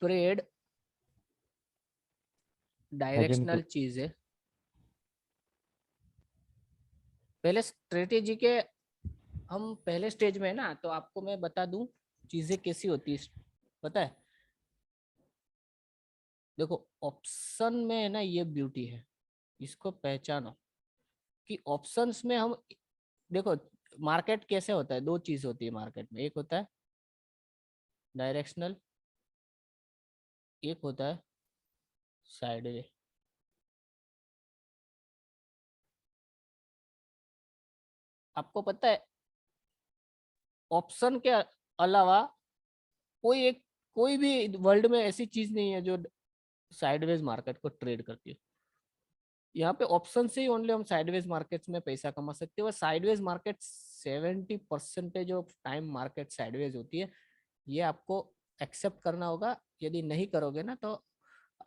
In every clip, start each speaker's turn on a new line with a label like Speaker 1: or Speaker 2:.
Speaker 1: Spread directional चीज है। पहले स्ट्रेटेजी के हम पहले स्टेज में है ना, तो आपको मैं बता दूं चीजें कैसी होती है, पता है? देखो ऑप्शन में है ना, ये ब्यूटी है, इसको पहचानो कि ऑप्शंस में हम देखो मार्केट कैसे होता है। दो चीज होती है मार्केट में, एक होता है डायरेक्शनल, एक होता है साइडवे। आपको पता है ऑप्शन के अलावा कोई भी वर्ल्ड में ऐसी चीज नहीं है जो साइडवेज मार्केट को ट्रेड करती है। यहाँ पे ऑप्शन से ही ओनली हम साइडवेज मार्केट्स में पैसा कमा सकते हैं। और sideways market 70% of time market sideways होती है। ये आपको एक्सेप्ट करना होगा। यदि नहीं करोगे ना तो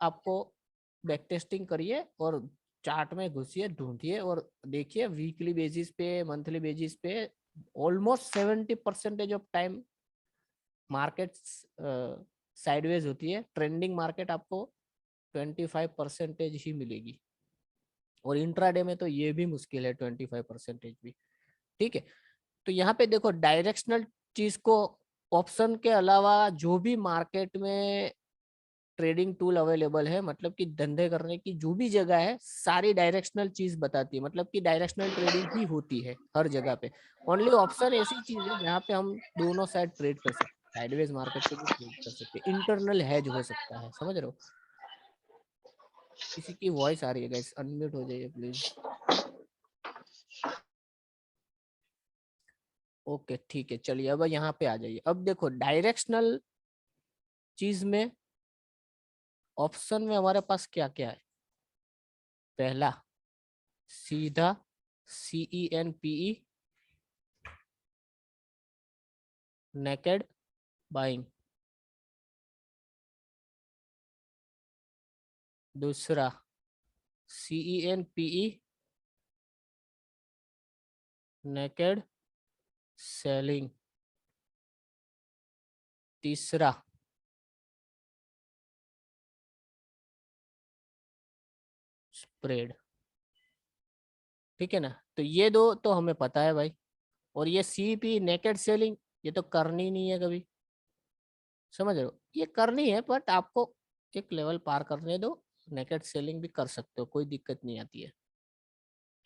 Speaker 1: आपको बैक टेस्टिंग करिए और चार्ट में घुसिए, ढूंढिए और देखिए वीकली बेसिस पे, मंथली बेसिस पे almost 70% of time market sideways होती है। ट्रेंडिंग मार्केट आपको 25% ही मिलेगी, और इंट्राडे में तो ये भी मुश्किल है 25% भी। ठीक है, तो यहाँ पे देखो डायरेक्शनल चीज को, ऑप्शन के अलावा जो भी मार्केट में ट्रेडिंग टूल अवेलेबल है, मतलब कि धंधे करने की जो भी जगह है, सारी डायरेक्शनल चीज बताती है। मतलब कि डायरेक्शनल ट्रेडिंग ही होती है हर जगह पे। ओनली ऑप्शन ऐसी चीज है जहाँ पे हम दोनों साइड ट्रेड कर सकते हैं, साइडवेज मार्केट को भी ट्रेड कर सकते हैं, इंटरनल हेज हो सकता है। समझ रहे हो? किसी की वॉइस आ रही है गाइस, अनम्यूट हो जाइए प्लीज। ओके ठीक है, चलिए अब यहाँ पे आ जाइए। अब देखो डायरेक्शनल चीज में ऑप्शन में हमारे पास क्या क्या है। पहला सीधा CENPE, नेकेड बाइंग। दूसरा CENPE, नेकेड सेलिंग। तीसरा स्प्रेड। ठीक है ना? तो ये दो तो हमें पता है भाई। और ये CP नेकेड सेलिंग, ये तो करनी नहीं है कभी। समझ रहे हो? ये करनी है बट आपको एक लेवल पार करने दो, नेकेड सेलिंग भी कर सकते हो, कोई दिक्कत नहीं आती है।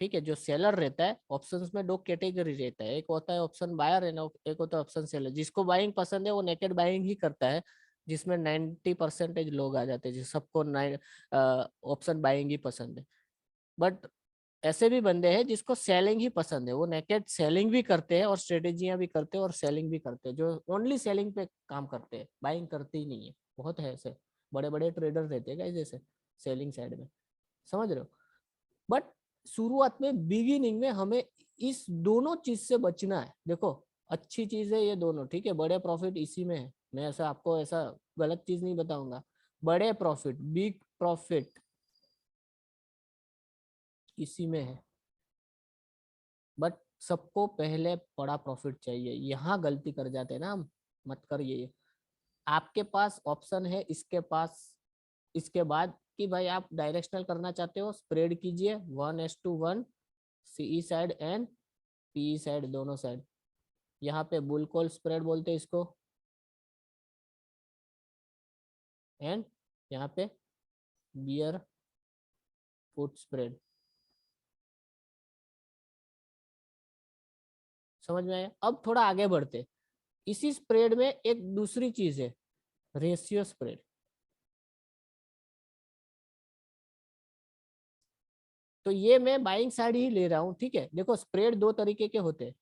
Speaker 1: ठीक है, जो सेलर रहता है ऑप्शंस में दो कैटेगरी रहता है, एक होता है ऑप्शन बायर है ना, एक होता है ऑप्शन सेलर। जिसको बाइंग पसंद है वो नेकेड बाइंग ही करता है, जिसमें 90% लोग आ जाते हैं, जिस सबको ऑप्शन बाइंग ही पसंद है। बट ऐसे भी बंदे हैं जिसको सेलिंग ही पसंद है, वो नेकेड सेलिंग भी करते हैं और स्ट्रेटेजियां भी करते हैं और सेलिंग भी करते हैं, जो ओनली सेलिंग पे काम करते हैं, बाइंग करते ही नहीं है। बहुत है ऐसे बड़े बड़े ट्रेडर रहते हैं गाइस जैसे सेलिंग साइड में। समझ रहे हो? बट शुरुआत में बिगिनिंग में हमें इस दोनों चीज से बचना है। देखो अच्छी चीज है ये दोनों, ठीक है, बड़े प्रॉफिट इसी में है। मैं ऐसा आपको ऐसा गलत चीज नहीं बताऊंगा। बड़े प्रॉफिट, बिग प्रॉफिट इसी में है। बट सबको पहले बड़ा प्रॉफिट चाहिए, यहाँ गलती कर जाते हैं ना हम। मत करिए। आपके पास ऑप्शन है, इसके पास इसके बाद कि भाई आप डायरेक्शनल करना चाहते हो, स्प्रेड कीजिए 1:1 CE side and PE side, दोनों साइड। यहाँ पे बुल कॉल स्प्रेड बोलते हैं इसको, एंड यहाँ पे बियर फुट स्प्रेड। समझ में आया? अब थोड़ा आगे बढ़ते। इसी स्प्रेड में एक दूसरी चीज है, रेशियो स्प्रेड। तो ये मैं बाइंग साइड ही ले रहा हूँ। ठीक है, देखो स्प्रेड दो तरीके के होते हैं,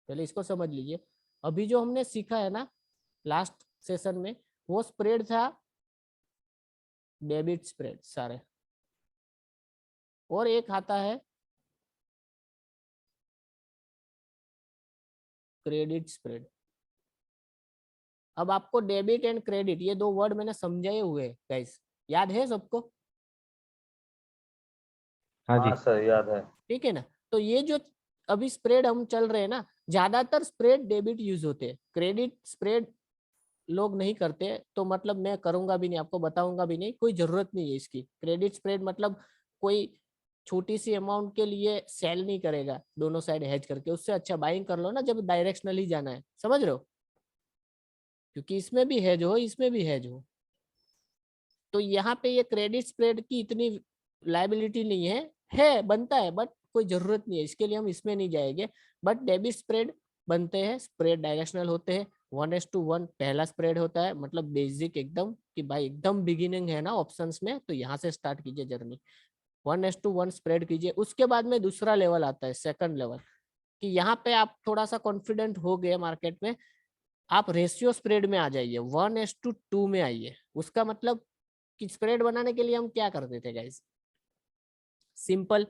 Speaker 1: पहले इसको समझ लीजिए। अभी जो हमने सीखा है ना लास्ट सेशन में, वो स्प्रेड था डेबिट स्प्रेड सारे, और एक आता है क्रेडिट स्प्रेड। अब आपको डेबिट एंड क्रेडिट ये दो वर्ड मैंने समझाए हुए गाइस, याद है सबको?
Speaker 2: हाँ जी।
Speaker 3: हाँ सर, याद है।
Speaker 1: ठीक है ना? तो ये जो अभी स्प्रेड हम चल रहे हैं ना, ज्यादातर स्प्रेड डेबिट यूज होते हैं। क्रेडिट स्प्रेड लोग नहीं करते, तो मतलब मैं करूंगा भी नहीं, आपको बताऊंगा भी नहीं, कोई जरूरत नहीं है इसकी। क्रेडिट स्प्रेड मतलब कोई छोटी सी अमाउंट के लिए सेल नहीं करेगा दोनों साइड हेज करके, उससे अच्छा बाइंग कर लो ना जब डायरेक्शनली जाना है, समझ रहे हो, क्योंकि इसमें भी हेज हो इसमें भी हेज हो। तो यहाँ पे ये क्रेडिट स्प्रेड की इतनी लाइबिलिटी नहीं है बनता है, बट कोई जरूरत नहीं है, इसके लिए हम इसमें नहीं जाएंगे। बट डेबिट स्प्रेड बनते हैं, स्प्रेड डायरेक्शनल होते हैं, 1:1 पहला स्प्रेड होता है, मतलब बेसिक एकदम, कि भाई एकदम बिगिनिंग है ना ऑप्शंस में, तो यहाँ से स्टार्ट कीजिए जर्नी, 1:1 स्प्रेड कीजिए। उसके बाद में दूसरा लेवल आता है, सेकंड लेवल, कि यहाँ पे आप थोड़ा सा कॉन्फिडेंट हो गए मार्केट में, आप रेशियो स्प्रेड में आ जाइए, 1:2 में आइए। उसका मतलब कि स्प्रेड बनाने के लिए हम क्या करते थे guys, simple,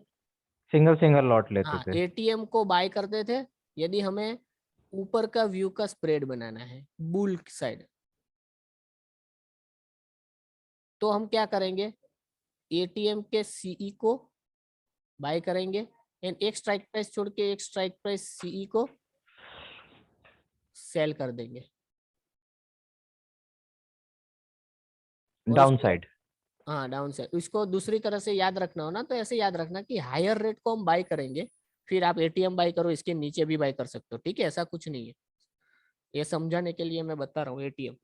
Speaker 2: single single lot लेते
Speaker 1: हाँ
Speaker 2: थे।
Speaker 1: एटीएम को बाय करते थे। यदि हमें ऊपर का व्यू का स्प्रेड बनाना है बुल साइड, तो हम क्या करेंगे, एटीएम के सीई को बाय करेंगे, एंड एक स्ट्राइक प्राइस छोड़ के एक स्ट्राइक प्राइस सीई को सेल कर देंगे। और
Speaker 2: डाउन
Speaker 1: उसको,
Speaker 2: साइड।
Speaker 1: हाँ डाउन साइड, इसको दूसरी तरह से याद रखना हो ना, तो ऐसे याद रखना कि हायर रेट को हम बाय करेंगे, फिर आप एटीएम बाय करो, इसके नीचे भी बाय कर सकते हो, ठीक है, ऐसा कुछ नहीं है, ये समझाने के लिए मैं बता रहा हूँ एटीएम।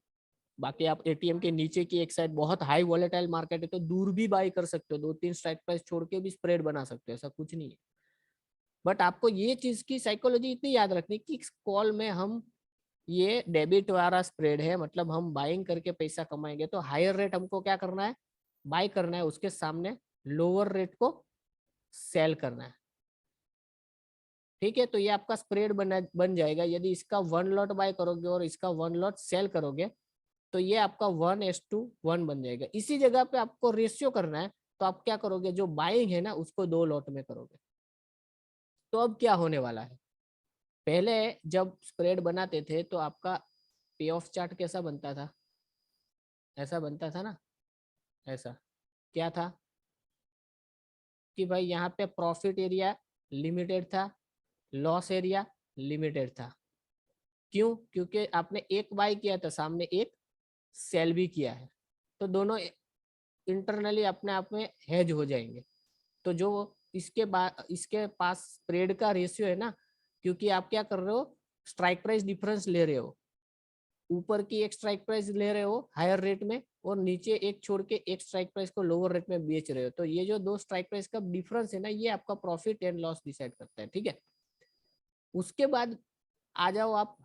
Speaker 1: बाकी आप एटीएम के नीचे की एक साइड बहुत हाई वॉलेटाइल मार्केट है, तो दूर भी बाय कर सकते हो, 2-3 स्ट्राइक प्राइस छोड़ के भी स्प्रेड बना सकते हो, ऐसा कुछ नहीं है। बट आपको ये चीज की साइकोलॉजी इतनी याद रखनी कि कॉल में हम, ये डेबिट वाला स्प्रेड है, मतलब हम बाइंग करके पैसा कमाएंगे, तो हायर रेट हमको क्या करना है, बाय करना है, उसके सामने लोअर रेट को सेल करना है, ठीक है। तो ये आपका स्प्रेड बन जाएगा। यदि इसका 1 लॉट बाय करोगे और इसका 1 लॉट सेल करोगे, तो ये आपका 1:1 बन जाएगा। इसी जगह पे आपको रेशियो करना है, तो आप क्या करोगे, जो बाइंग है ना उसको 2 लॉट में करोगे। तो अब क्या होने वाला है, पहले जब स्प्रेड बनाते थे तो आपका पे ऑफ चार्ट कैसा बनता था, ऐसा बनता था ना, ऐसा, क्या था कि भाई यहाँ पे प्रॉफिट एरिया लिमिटेड था, लॉस एरिया लिमिटेड था। क्यों, क्योंकि आपने एक बाय किया था, सामने एक सेल भी किया है, तो दोनों इंटरनली अपने आप में हेज हो जाएंगे। तो जो इसके बाद इसके पास स्प्रेड का रेशियो है ना, क्योंकि आप क्या कर रहे हो, स्ट्राइक प्राइस डिफरेंस ले रहे हो, ऊपर की एक स्ट्राइक प्राइस ले रहे हो हायर रेट में, और नीचे एक छोड़ के एक स्ट्राइक प्राइस को लोअर रेट में बेच रहे हो, तो ये जो दो स्ट्राइक प्राइस का डिफरेंस है ना, ये आपका प्रॉफिट एंड लॉस डिसाइड करता है, ठीक है। उसके बाद आ जाओ आप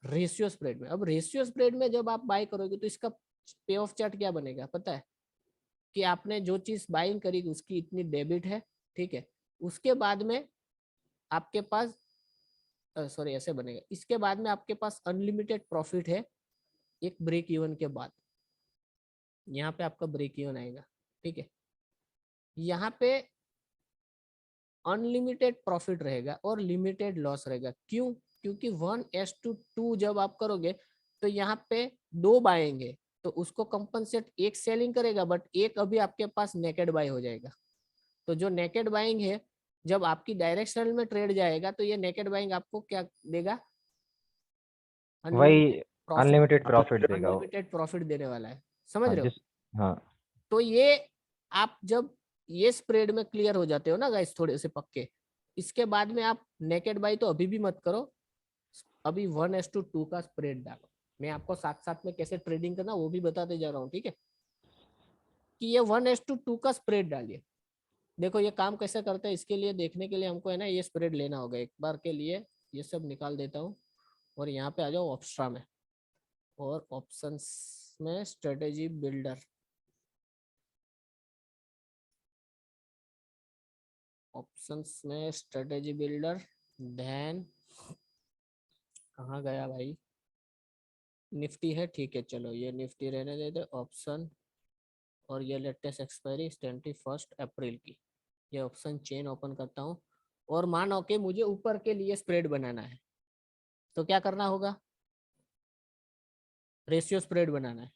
Speaker 1: रेशियो स्प्रेड में। अब रेशियो स्प्रेड में जब आप बाय करोगे, तो इसका पे ऑफ चार्ट क्या बनेगा पता है, कि आपने जो चीज बाइंग करी उसकी इतनी डेबिट है, ठीक है। उसके बाद में आपके पास, सॉरी ऐसे बनेगा, इसके बाद में आपके पास अनलिमिटेड प्रॉफिट है एक ब्रेक इवन के बाद, यहाँ पे आपका ब्रेक इवन आएगा, ठीक है। यहाँ पे अनलिमिटेड प्रॉफिट रहेगा और लिमिटेड लॉस रहेगा। क्यों, क्योंकि 1:2 जब आप करोगे, तो यहाँ पे दो बाएंगे, तो उसको कंपनसेट एक सेलिंग करेगा, बट एक अभी आपके पास नेकेड बाय हो जाएगा। तो जो नेकेड बाइंग है, जब आपकी डायरेक्शनल में ट्रेड जाएगा, तो ये नेकेड बाइंग आपको क्या देगा,
Speaker 2: वही
Speaker 1: अनलिमिटेड प्रॉफिट,
Speaker 2: अनलिमिटेड प्रॉफिट देगा वो।
Speaker 1: अनलिमिटेड प्रॉफिट देने वाला है, समझ
Speaker 2: हाँ
Speaker 1: रहे हो।
Speaker 2: जिस, हाँ।
Speaker 1: तो ये आप जब ये स्प्रेड में क्लियर हो जाते हो ना गाइस, थोड़े से पक्के, इसके बाद में आप नेकेड बाई तो अभी भी मत करो, अभी 1:2 का स्प्रेड डालो। मैं आपको साथ साथ में कैसे ट्रेडिंग करना वो भी बताते जा रहा हूँ, ठीक है, कि ये 1:2 का स्प्रेड डालिए। देखो ये काम कैसे करते हैं, इसके लिए देखने के लिए हमको है ना ये स्प्रेड लेना होगा एक बार के लिए। ये सब निकाल देता हूँ, और यहाँ पे आ जाओ ऑप्स्ट्रा में, और ऑप्शंस में स्ट्रेटेजी बिल्डर, ऑप्शंस में स्ट्रेटेजी बिल्डर, देन कहाँ गया भाई, निफ्टी है, ठीक है, चलो ये निफ्टी रहने देते, ऑप्शन, और ये लेटेस्ट एक्सपायरी 21 अप्रैल की। ये ऑप्शन चेन ओपन करता हूँ, और मानो कि मुझे ऊपर के लिए स्प्रेड बनाना है, तो क्या करना होगा, रेशियो स्प्रेड बनाना है।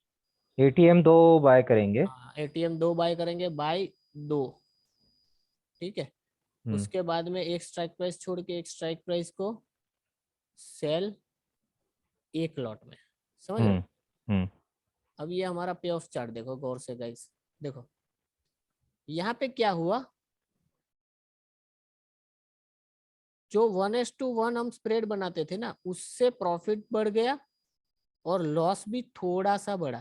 Speaker 2: एटीएम दो बाय करेंगे।
Speaker 1: हाँ एटीएम दो बाय करेंगे, बाय दो, ठीक है।
Speaker 2: हम्म।
Speaker 1: उसके बाद में एक स्ट्राइक प्राइस छोड़ के एक स्ट्राइक प्राइस को सेल 1 लॉट में, समझ रहे हो।
Speaker 2: हम्म।
Speaker 1: अब ये हमारा पे ऑफ चार्ट देखो गौर से गाइस, देखो यहाँ पे क्या हुआ, जो 1:1 हम स्प्रेड बनाते थे ना, उससे प्रॉफिट बढ़ गया और लॉस भी थोड़ा सा बढ़ा।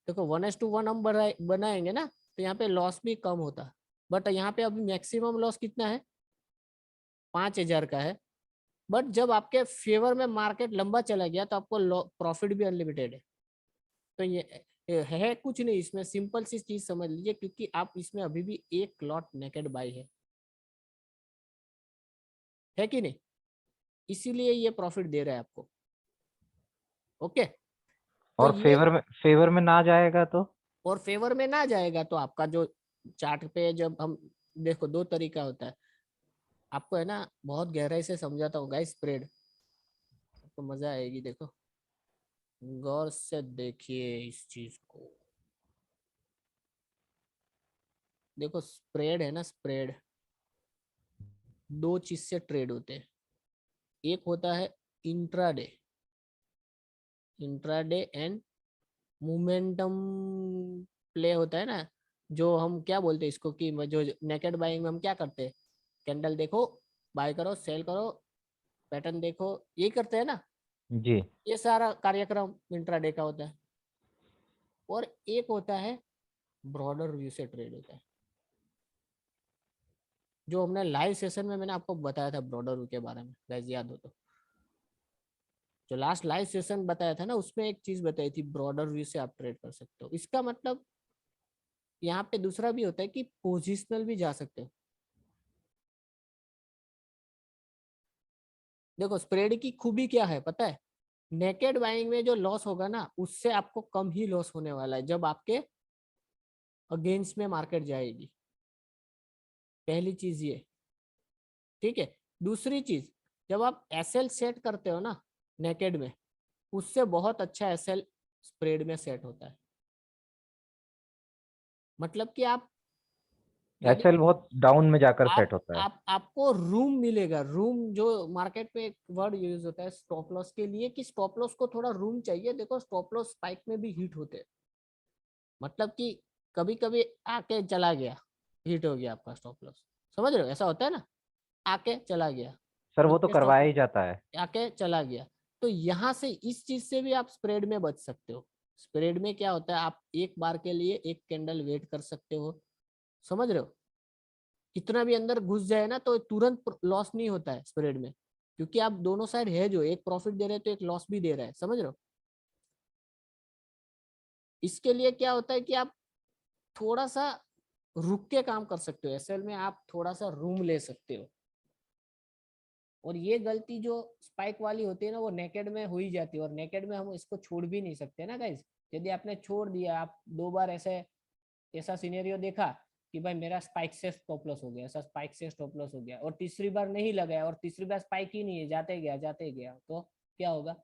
Speaker 1: देखो 1:1 हम बनाएंगे ना, तो यहाँ पे लॉस भी कम होता, बट यहाँ पे अभी मैक्सिमम लॉस कितना है, 5,000 का है। बट जब आपके फेवर में मार्केट लंबा चला गया तो आपको प्रॉफिट भी अनलिमिटेड है। तो ये है कुछ नहीं इसमें, सिंपल सी चीज समझ लीजिए, क्योंकि आप इसमें अभी भी एक लॉट नेकेड बाई है कि नहीं, इसीलिए ये प्रॉफिट दे रहा है आपको। ओके, तो
Speaker 2: और
Speaker 1: ये
Speaker 2: फेवर में ना जाएगा तो?
Speaker 1: और फेवर में ना जाएगा तो आपका जो चार्ट पे जब हम देखो, दो तरीका होता है, आपको है ना बहुत गहराई से समझाता हूँ गाइस स्प्रेड, आपको मजा आएगी। देखो गौर से देखिए इस चीज को, देखो स्प्रेड है ना, स्प्रेड दो चीज से ट्रेड होते हैं, एक होता है intraday, intraday and momentum play होता है ना, जो हम क्या बोलते हैं इसको, कि जो नेकेड बाइंग में हम क्या करते हैं, कैंडल देखो, बाय करो, सेल करो, पैटर्न देखो, यही करते हैं ना,
Speaker 2: जी।
Speaker 1: ये सारा कार्यक्रम इंट्राडे का होता है। और एक होता है ब्रॉडर व्यू से ट्रेड होता है, जो हमने लाइव सेशन में मैंने आपको बताया था ब्रॉडर व्यू के बारे में, गाइस याद हो तो, जो लास्ट लाइव सेशन बताया था ना, उसमें एक चीज बताई थी, ब्रॉडर व्यू से आप ट्रेड कर सकते हो। इसका मतलब यहाँ पे दूसरा भी होता है कि पोजिशनल भी जा सकते हो। देखो स्प्रेड की खूबी क्या है पता है, नेकेड बाइंग में जो लॉस होगा ना, उससे आपको कम ही लॉस होने वाला है जब आपके अगेंस्ट में मार्केट जाएगी। पहली चीज ये, ठीक है। दूसरी चीज, जब आप एसएल सेट करते हो ना नेकेड में, उससे बहुत अच्छा एसएल स्प्रेड में सेट होता है। मतलब कि आप यदि
Speaker 2: एसएल बहुत डाउन में जाकर सेट होता है।
Speaker 1: आप आपको रूम मिलेगा, रूम जो मार्केट में एक वर्ड यूज होता है स्टॉप लॉस के लिए, कि स्टॉप लॉस को थोड़ा रूम चाहिए। देखो स्टॉप लॉस स्पाइक में भी हिट होते हैं, मतलब कि कभी कभी आके चला गया, हिट हो गया आपका स्टॉप लॉस, समझ रहे हो, ऐसा होता है ना, आके चला गया,
Speaker 2: सर वो तो
Speaker 1: नीचे स्टॉप
Speaker 2: करवाया ही
Speaker 1: लॉस
Speaker 2: जाता है।
Speaker 1: आके चला गया। तो यहाँ से इस चीज से भी आप स्प्रेड में बच सकते हो। स्प्रेड में क्या होता है, आप एक बार के लिए एक कैंडल वेट कर सकते हो, समझ रहे हो, कितना भी अंदर घुस जाए ना तो तुरंत लॉस नहीं होता है स्प्रेड में, क्योंकि आप दोनों साइड है, जो एक प्रॉफिट दे रहे हैं तो एक लॉस भी दे रहा है, समझ रहे हो। इसके लिए क्या होता है कि आप थोड़ा सा रुक के काम कर सकते हो, एसएल में आप थोड़ा सा रूम ले सकते हो। और ये गलती जो स्पाइक वाली होती है ना, वो नेकेड में हो ही जाती है, और नेकेड में हम इसको छोड़ भी नहीं सकते ना गाइस। यदि आपने छोड़ दिया, आप दो बार ऐसे ऐसा सिनेरियो देखा कि भाई मेरा स्पाइक से स्टॉप लॉस हो गया, ऐसा स्पाइक से स्टॉप लॉस हो गया, और तीसरी बार नहीं लगाया, और तीसरी बार स्पाइक ही नहीं है, जाते गया, तो क्या होगा,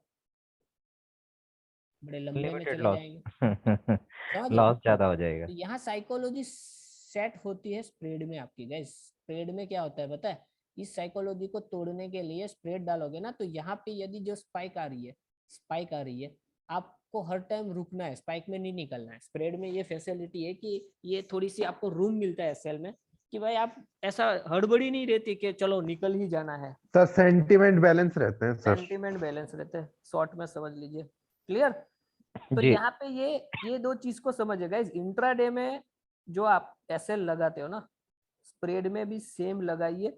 Speaker 1: बड़े लंबे में
Speaker 2: लिमिटेड
Speaker 1: चले
Speaker 2: लॉस।
Speaker 1: जाएंगे, समझ रहे हो।
Speaker 2: लॉस ज्यादा हो जाएगा।
Speaker 1: तो यहाँ साइकोलॉजी सेट होती है स्प्रेड में आपकी गाइस। स्प्रेड में क्या होता है पता है, इस साइकोलॉजी को तोड़ने के लिए स्प्रेड डालोगे ना, तो यहाँ पे यदि जो स्पाइक आ रही है, आपको हर टाइम रुकना है, स्पाइक में नहीं निकलना है। स्प्रेड में ये फैसिलिटी है कि ये थोड़ी सी आपको रूम मिलता है सेल में, कि भाई आप ऐसा हड़बड़ी नहीं रहती कि चलो निकल ही जाना है।
Speaker 3: सर सेंटिमेंट बैलेंस रहते हैं सर।
Speaker 1: सेंटिमेंट बैलेंस रहते हैं, शॉर्ट में समझ लीजिए, क्लियर। तो
Speaker 2: जी।
Speaker 1: यहाँ पे ये दो चीज को समझिएगा, इस इंट्राडे में जो आप एसएल लगाते हो ना, स्प्रेड में भी सेम लगाइए।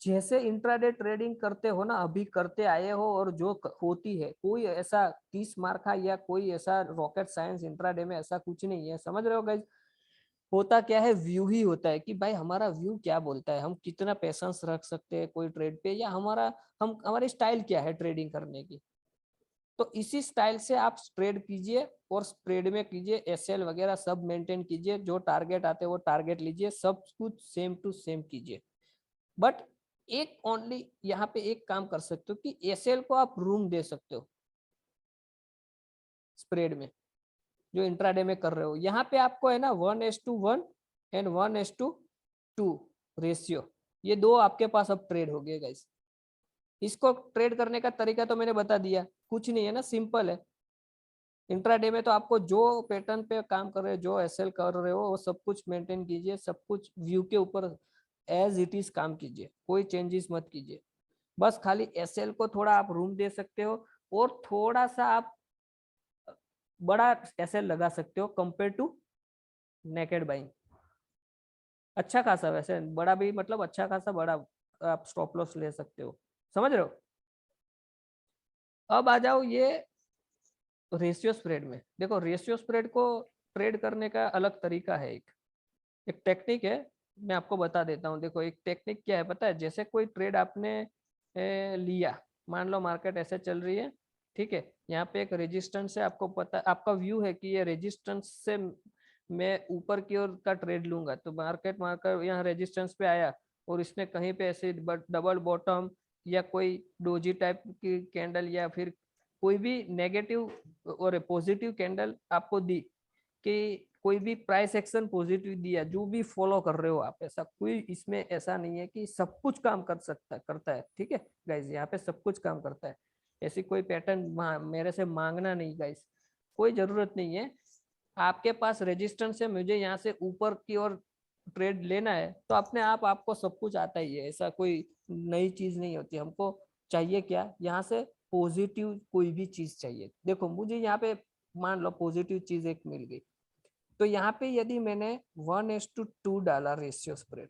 Speaker 1: जैसे इंट्राडे ट्रेडिंग करते हो ना, अभी करते आए हो, और जो होती है, कोई ऐसा 30 मार्क का या कोई ऐसा रॉकेट साइंस इंट्राडे में ऐसा कुछ नहीं है, समझ रहे हो गाइस। होता क्या है, व्यू ही होता है कि भाई हमारा व्यू क्या बोलता है, हम कितना पेशेंस रख सकते हैं कोई ट्रेड पे, या हमारी स्टाइल क्या है ट्रेडिंग करने की। तो इसी स्टाइल से आप ट्रेड कीजिए, और स्प्रेड में कीजिए, एसएल वगैरह सब मेंटेन कीजिए, जो टारगेट आते हैं वो टारगेट लीजिए, सब कुछ सेम टू सेम कीजिए। बट एक ओनली यहाँ पे एक काम कर सकते हो कि एसएल को आप रूम दे सकते हो स्प्रेड में, जो इंट्राडे में कर रहे हो। यहाँ पे आपको है ना 1:1 एंड 1:2 रेशियो, ये दो आपके पास अब ट्रेड हो गए गाइस। इसको ट्रेड करने का तरीका तो मैंने बता दिया, कुछ नहीं है ना, सिंपल है। इंट्राडे में तो आपको जो पैटर्न पे काम कर रहे हो, जो एसएल कर रहे हो, वो सब कुछ मेंटेन कीजिए, सब कुछ व्यू के ऊपर एज इट इज काम कीजिए, कोई चेंजेस मत कीजिए। बस खाली एसएल को थोड़ा आप रूम दे सकते हो और थोड़ा सा आप बड़ा एसएल लगा सकते हो कंपेयर टू नेकेड बाइंग। अच्छा खासा, वैसे बड़ा भी मतलब अच्छा खासा बड़ा आप स्टॉप लॉस ले सकते हो, समझ रहे हो। अब आ जाओ ये रेशियो स्प्रेड में। देखो रेशियो स्प्रेड को ट्रेड करने का अलग तरीका है, एक टेक्निक है, मैं आपको बता देता हूँ। देखो एक टेक्निक क्या है पता है, जैसे कोई ट्रेड आपने लिया, मान लो मार्केट ऐसे चल रही है, ठीक है, यहाँ पे एक रेजिस्टेंस है, आपको पता, आपका व्यू है कि ये रेजिस्टेंस से मैं ऊपर की ओर का ट्रेड लूंगा, तो मार्केट यहाँ रेजिस्टेंस पे आया और इसने कहीं पे ऐसे डबल बॉटम या कोई डोजी टाइप की कैंडल या फिर कोई भी नेगेटिव और पॉजिटिव कैंडल आपको दी, कि कोई भी प्राइस एक्शन पॉजिटिव दिया, जो भी फॉलो कर रहे हो आप, ऐसा कोई इसमें ऐसा नहीं है कि सब कुछ काम करता है, ठीक है गाइस, यहाँ पे सब कुछ काम करता है, ऐसी कोई पैटर्न मेरे से मांगना नहीं गाइस, कोई जरूरत नहीं है। आपके पास रेजिस्टेंस है, मुझे यहाँ से ऊपर की ओर ट्रेड लेना है, तो अपने आप आपको सब कुछ आता ही है, ऐसा कोई नई चीज नहीं होती। हमको चाहिए क्या, यहाँ से पॉजिटिव कोई भी चीज चाहिए। देखो मुझे यहाँ पे मान लो पॉजिटिव चीज एक मिल गई, तो यहाँ पे यदि मैंने 1:2 डाला रेशियो स्प्रेड,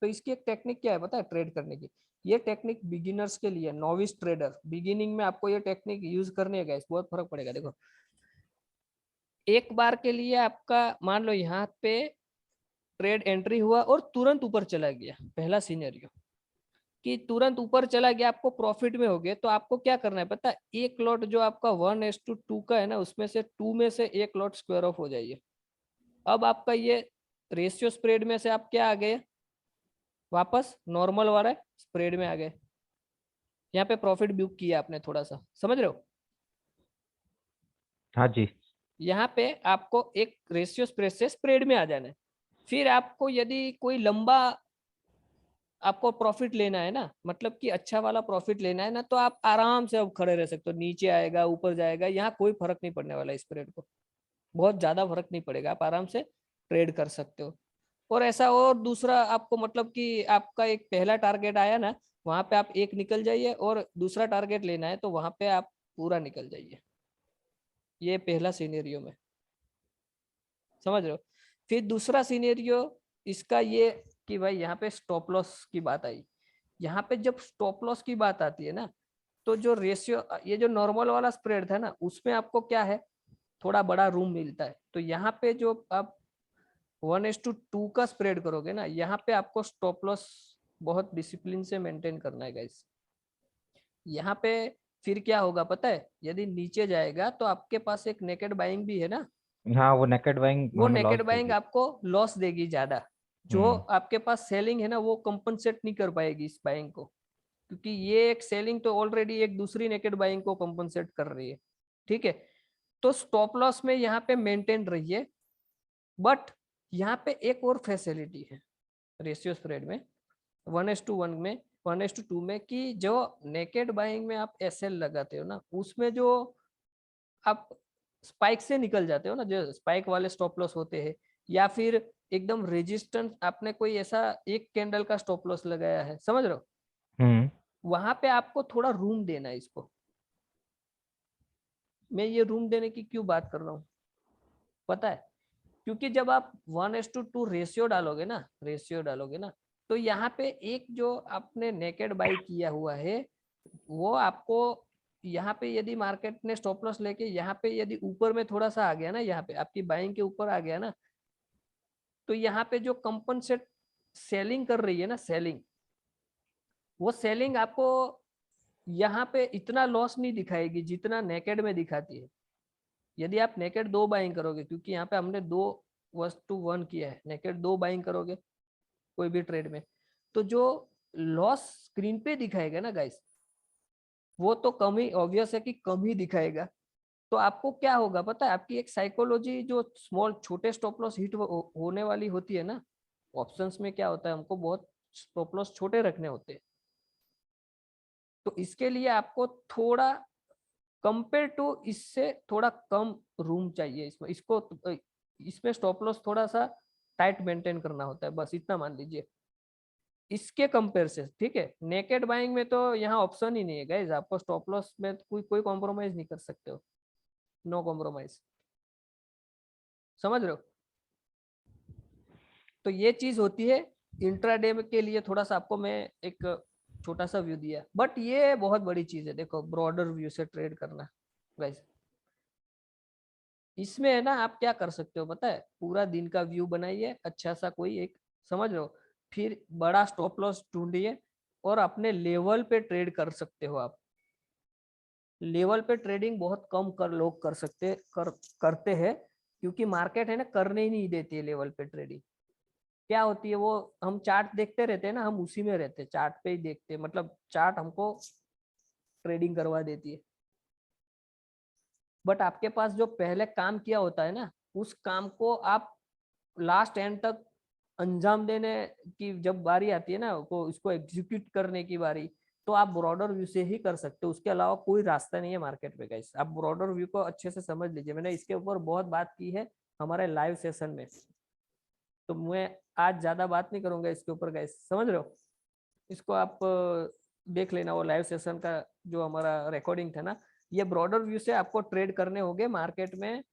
Speaker 1: तो इसकी एक टेक्निक क्या है पता है ट्रेड करने की, ये टेक्निक बिगिनर्स के लिए, नोविस ट्रेडर, बिगिनिंग में आपको ये टेक्निक यूज करनी है गाइस, बहुत फर्क पड़ेगा। देखो एक बार के लिए आपका मान लो यहाँ पे ट्रेड एंट्री हुआ और तुरंत ऊपर चला गया, पहला सिनेरियो कि तुरंत ऊपर चला गया, आपको प्रॉफिट में हो गए, तो आपको क्या करना है पता है, एक लॉट जो आपका 1:2 का है ना, उसमें से 2 में से एक लॉट स्क्वायर ऑफ हो जाइए। अब आपका ये रेशियो स्प्रेड में से आप क्या आ गए, वापस नॉर्मल वाला स्प्रेड में आ गए, यहाँ पे प्रॉफिट बुक किया आपने थोड़ा सा, समझ रहे हो।
Speaker 2: हाँ जी।
Speaker 1: यहाँ पे आपको एक रेशियो स्प्रेड से स्प्रेड में आ जाना है। फिर आपको यदि कोई लंबा आपको प्रॉफिट लेना है ना, मतलब कि अच्छा वाला प्रॉफिट लेना है ना, तो आप आराम से अब खड़े रह सकते हो, नीचे आएगा ऊपर जाएगा, यहाँ कोई फर्क नहीं पड़ने वाला स्प्रेड को, बहुत ज्यादा फर्क नहीं पड़ेगा, आप आराम से ट्रेड कर सकते हो। और ऐसा, और दूसरा आपको मतलब कि आपका एक पहला टारगेट आया ना, वहां पे आप एक निकल जाइए, और दूसरा टारगेट लेना है तो वहां पे आप पूरा निकल जाइए, ये पहला सिनेरियो में, समझ रहे हो। फिर दूसरा सिनेरियो इसका ये कि भाई यहाँ पे स्टॉप लॉस की बात आई, यहाँ पे जब स्टॉप लॉस की बात आती है ना, तो जो रेशियो, ये जो नॉर्मल वाला स्प्रेड था ना, उसमें आपको क्या है, थोड़ा बड़ा रूम मिलता है, तो यहाँ पे जो आप 1:2 का स्प्रेड करोगे ना, यहाँ पे आपको स्टॉप लॉस बहुत डिसिप्लिन से मेंटेन करना है गाइस। यहाँ पे फिर क्या होगा पता है, यदि नीचे जाएगा तो आपके पास एक नेकेड बाइंग भी है ना,
Speaker 2: हाँ, वो नेकेड बाइंग
Speaker 1: वो
Speaker 2: हमें लॉस
Speaker 1: नेकेड बाइंग
Speaker 2: देगी।
Speaker 1: आपको लॉस देगी ज्यादा, जो आपके पास सेलिंग है ना वो कंपनसेट नहीं कर पाएगी इस बाइंग को, क्योंकि ये एक सेलिंग तो ऑलरेडी एक दूसरी नेकेड बाइंग को कंपनसेट कर रही है, ठीक है। तो स्टॉप लॉस में यहाँ पे मेंटेन रहिए, बट यहाँ पे एक और फैसिलिटी है रेशियो स्प्रेड में, 1:1 में, 1:2 में, कि जो नेकेड बाइंग में आप एसएल लगाते हो ना, उसमें जो आप स्पाइक से निकल जाते हो ना, जो स्पाइक वाले स्टॉप लॉस होते हैं, या फिर एकदम रेजिस्टेंस, आपने कोई ऐसा एक कैंडल का स्टॉप लॉस लगाया है, समझ रहे हो, वहां पे आपको थोड़ा रूम देना है इसको। मैं ये रूम देने की क्यों बात कर रहा हूँ पता है, क्योंकि जब आप 1:2 रेशियो डालोगे ना, तो यहाँ पे एक जो आपने नेकेड बाई किया हुआ है, वो आपको यहाँ पे यदि मार्केट ने स्टॉप लॉस लेके यहाँ पे यदि ऊपर में थोड़ा सा आ गया ना, यहाँ पे आपकी बाइंग के ऊपर आ गया ना, तो यहाँ पे जो कंपनसेट सेलिंग कर रही है ना, वो सेलिंग आपको यहाँ पे इतना लॉस नहीं दिखाएगी जितना नेकेड में दिखाती है। यदि आप नेकेड 2 बाइंग करोगे, क्योंकि यहाँ पे हमने 2:1 किया है, नेकेड 2 बाइंग करोगे कोई भी ट्रेड में, तो जो लॉस स्क्रीन पे दिखाएगा ना गाइस, वो तो कम ही, ऑब्वियस है कि कम ही दिखाएगा। तो आपको क्या होगा पता है, आपकी एक साइकोलॉजी, जो स्मॉल छोटे स्टॉप लॉस हिट होने वाली होती है ना, ऑप्शंस में क्या होता है, हमको बहुत स्टॉप लॉस छोटे रखने होते हैं, तो इसके लिए आपको थोड़ा कंपेयर टू इससे थोड़ा कम रूम चाहिए इसमें, इसमें स्टॉप लॉस थोड़ा सा टाइट मेंटेन करना होता है, बस इतना मान लीजिए इसके कंपेयर से। ठीक है, नेकेड बाइंग में तो यहाँ ऑप्शन ही नहीं है गाइस, आपको स्टॉप लॉस में कोई कॉम्प्रोमाइज नहीं कर सकते हो, नो कॉम्प्रोमाइज, समझ रहे हो। तो ये चीज होती है इंट्राडे के लिए। थोड़ा सा आपको मैं एक छोटा सा व्यू दिया, बट ये बहुत बड़ी चीज है, देखो ब्रॉडर व्यू से ट्रेड करना गाइस। इसमें है ना आप क्या कर सकते हो पता है, पूरा दिन का व्यू बनाइए अच्छा सा कोई एक, समझ रहे हो, फिर बड़ा स्टॉप लॉस ढूंढिए और अपने लेवल पे ट्रेड कर सकते हो आप। लेवल पे ट्रेडिंग बहुत कम लोग करते हैं, क्योंकि मार्केट है ना करने ही नहीं देती है लेवल पे ट्रेडिंग। क्या होती है वो, हम चार्ट देखते रहते हैं ना, हम उसी में रहते हैं, चार्ट पे ही देखते हैं, मतलब चार्ट हमको ट्रेडिंग करवा देती है। बट आपके पास जो पहले काम किया होता है ना, उस काम को आप लास्ट एंड तक अंजाम देने की जब बारी आती है ना, को इसको एग्जीक्यूट करने की बारी, तो आप ब्रॉडर व्यू से ही कर सकते हो, उसके अलावा कोई रास्ता नहीं है मार्केट में गाइस। आप ब्रॉडर व्यू को अच्छे से समझ लीजिए, मैंने इसके ऊपर बहुत बात की है हमारे लाइव सेशन में, तो मैं आज ज्यादा बात नहीं करूंगा इसके ऊपर गाइस, समझ रहे हो। इसको आप देख लेना, वो लाइव सेशन का जो हमारा रिकॉर्डिंग था ना। ये ब्रॉडर व्यू से आपको ट्रेड करने होंगे मार्केट में,